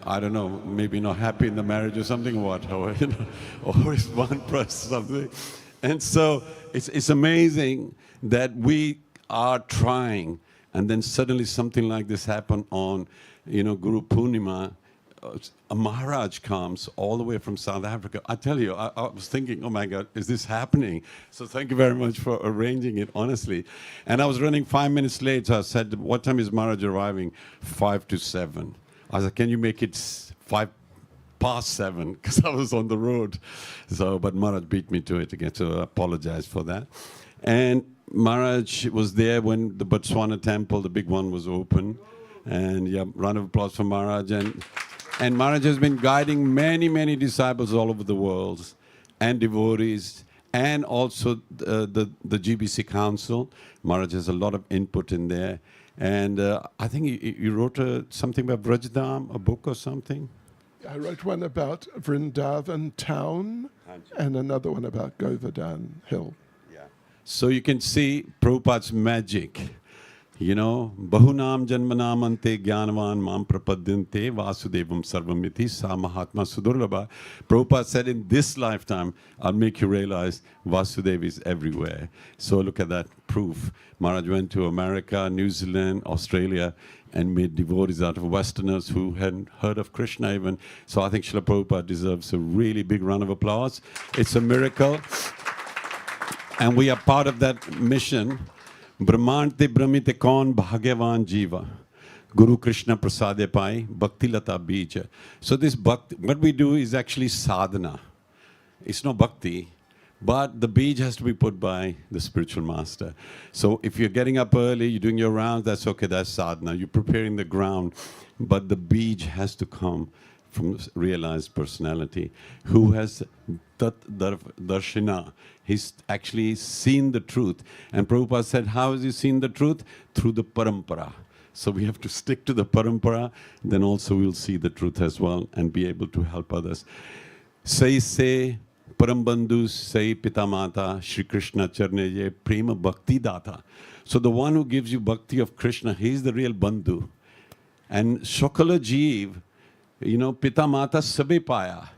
Speaker 1: I don't know, maybe not happy in the marriage or something, what, or, you know, or it's one person something. And so it's amazing that we are trying, and then suddenly something like this happened on, Guru Purnima. A Maharaj comes all the way from South Africa. I tell you, I was thinking, oh my God, is this happening? So thank you very much for arranging it, honestly. And I was running 5 minutes late, so I said, what time is Maharaj arriving? 5 to 7. I said, can you make it 5 past 7? Because I was on the road. So, but Maharaj beat me to it again, so I apologize for that. And Maharaj was there when the Botswana temple, the big one, was open. And yeah, round of applause for Maharaj. And Maharaj has been guiding many, many disciples all over the world, and devotees, and also the GBC Council. Maharaj has a lot of input in there. And I think you wrote something about Vrajdam, a book or something?
Speaker 2: I wrote one about Vrindavan town and another one about Govardhan Hill.
Speaker 1: Yeah. So you can see Prabhupada's magic. You know, Bahunam Janmanamante Gyanavan Mam Prapadyante Vasudevam Sarvamiti Sa Mahatma Sudurlabha. Prabhupada said, in this lifetime, I'll make you realize Vasudev is everywhere. So look at that proof. Maharaj went to America, New Zealand, Australia, and made devotees out of Westerners who hadn't heard of Krishna even. So I think Srila Prabhupada deserves a really big round of applause. It's a miracle. And we are part of that mission. Brahmante Brahmite Kaun Bhagavan Jiva. Guru Krishna Prasade Pai Bhakti Lata Bija. So this bhakti, what we do is actually sadhana. It's not bhakti, but the beej has to be put by the spiritual master. So if you're getting up early, you're doing your rounds, that's okay, that's sadhana. You're preparing the ground, but the beej has to come from realized personality who has Darshana. He's actually seen the truth. And Prabhupada said, how has he seen the truth? Through the parampara. So we have to stick to the parampara, then also we'll see the truth as well and be able to help others. Say Parambandhu, say Pitamata, Shri Krishna Charneje, Prema Bhakti Data. So the one who gives you bhakti of Krishna, he's the real Bandhu. And Shokala Jeev, you know, Pitamata Sabe Paya.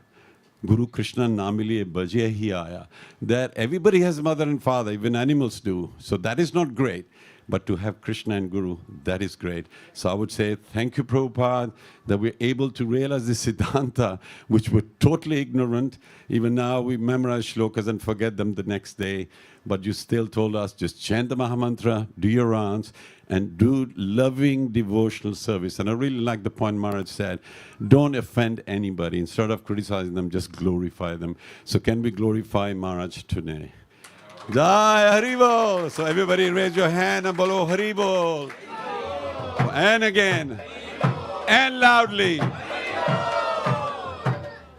Speaker 1: Guru Krishna Namiliye Bhaje Hi Aya. That everybody has mother and father, even animals do. So that is not great. But to have Krishna and Guru, that is great. So I would say, thank you, Prabhupada, that we're able to realize this Siddhanta, which we're totally ignorant. Even now, we memorize shlokas and forget them the next day. But you still told us, just chant the Mahamantra, do your rounds, and do loving devotional service. And I really like the point Maharaj said, don't offend anybody. Instead of criticizing them, just glorify them. So can we glorify Maharaj today? Jai Haribol! So everybody raise your hand and bolo Haribol. And again. And loudly.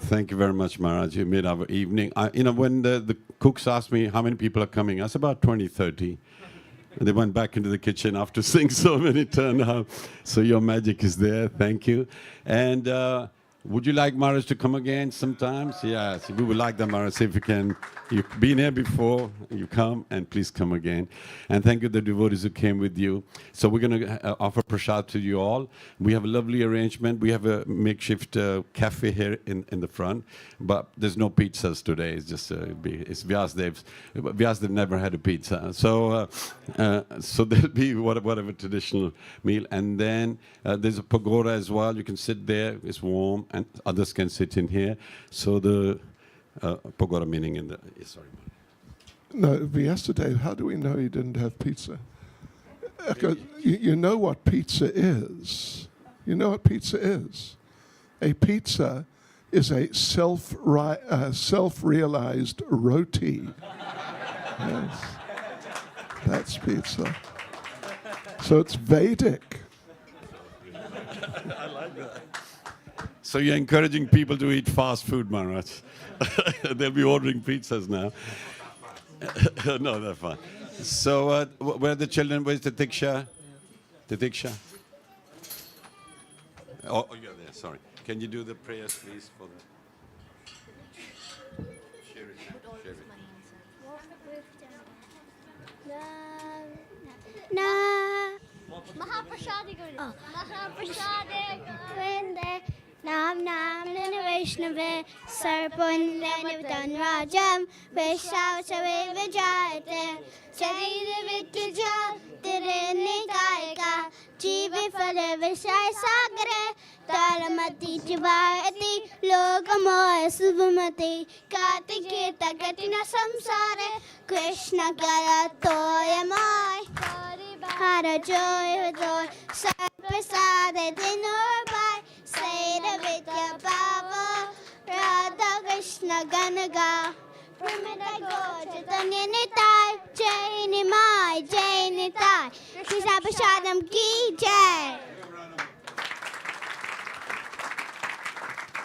Speaker 1: Thank you very much, Maharaj. You made our evening. You know, when the cooks asked me how many people are coming, I said about 20, 30. And they went back into the kitchen after seeing so many turn up. So your magic is there. Thank you. And would you like Maharaj to come again sometimes? Yes, we would like that, Maharaj. If you can, you've been here before, you come, and please come again. And thank you, the devotees who came with you. So we're going to offer prasad to you all. We have a lovely arrangement. We have a makeshift cafe here in the front, but there's no pizzas today. It's just it's Vyasdev's. Vyasdev never had a pizza. So so there'll be whatever traditional meal. And then there's a pagoda as well. You can sit there. It's warm. And others can sit in here. So the pagoda meaning in the... Sorry.
Speaker 2: No, yesterday, how do we know he didn't have pizza? Because you know what pizza is. You know what pizza is. A pizza is a self-realized roti. Yes. That's pizza. So it's Vedic.
Speaker 1: I like that. So you're encouraging people to eat fast food, Maharaj. They'll be ordering pizzas now. No, they're fine. So where are the children? Where's the Tiksha? The Tiksha? Oh, you're there, sorry. Can you do the prayers, please, for the... Share it. Share it.
Speaker 10: Mahaprasadi Guru. Mahaprasadi Guru. Nam Nam Nana Vaishnava Sarpunna Nivitan Rajam Vaishnava Vijayate Charira Vitija Tirene Gaika Jiva Fala Vishai Sagare Taramati Jivayati Lokamoya Subhamati Kartiketa Gatina Samsare Krishna Gala Toyamai Hara Joy Joy Sarpasade Dinurbai Saira Vidya Bhava Radha Krishna Ganaga Pramita Go Chaitanya Nitai Jai Nimai Jai Nitai Krishna Prashadam Ki Jai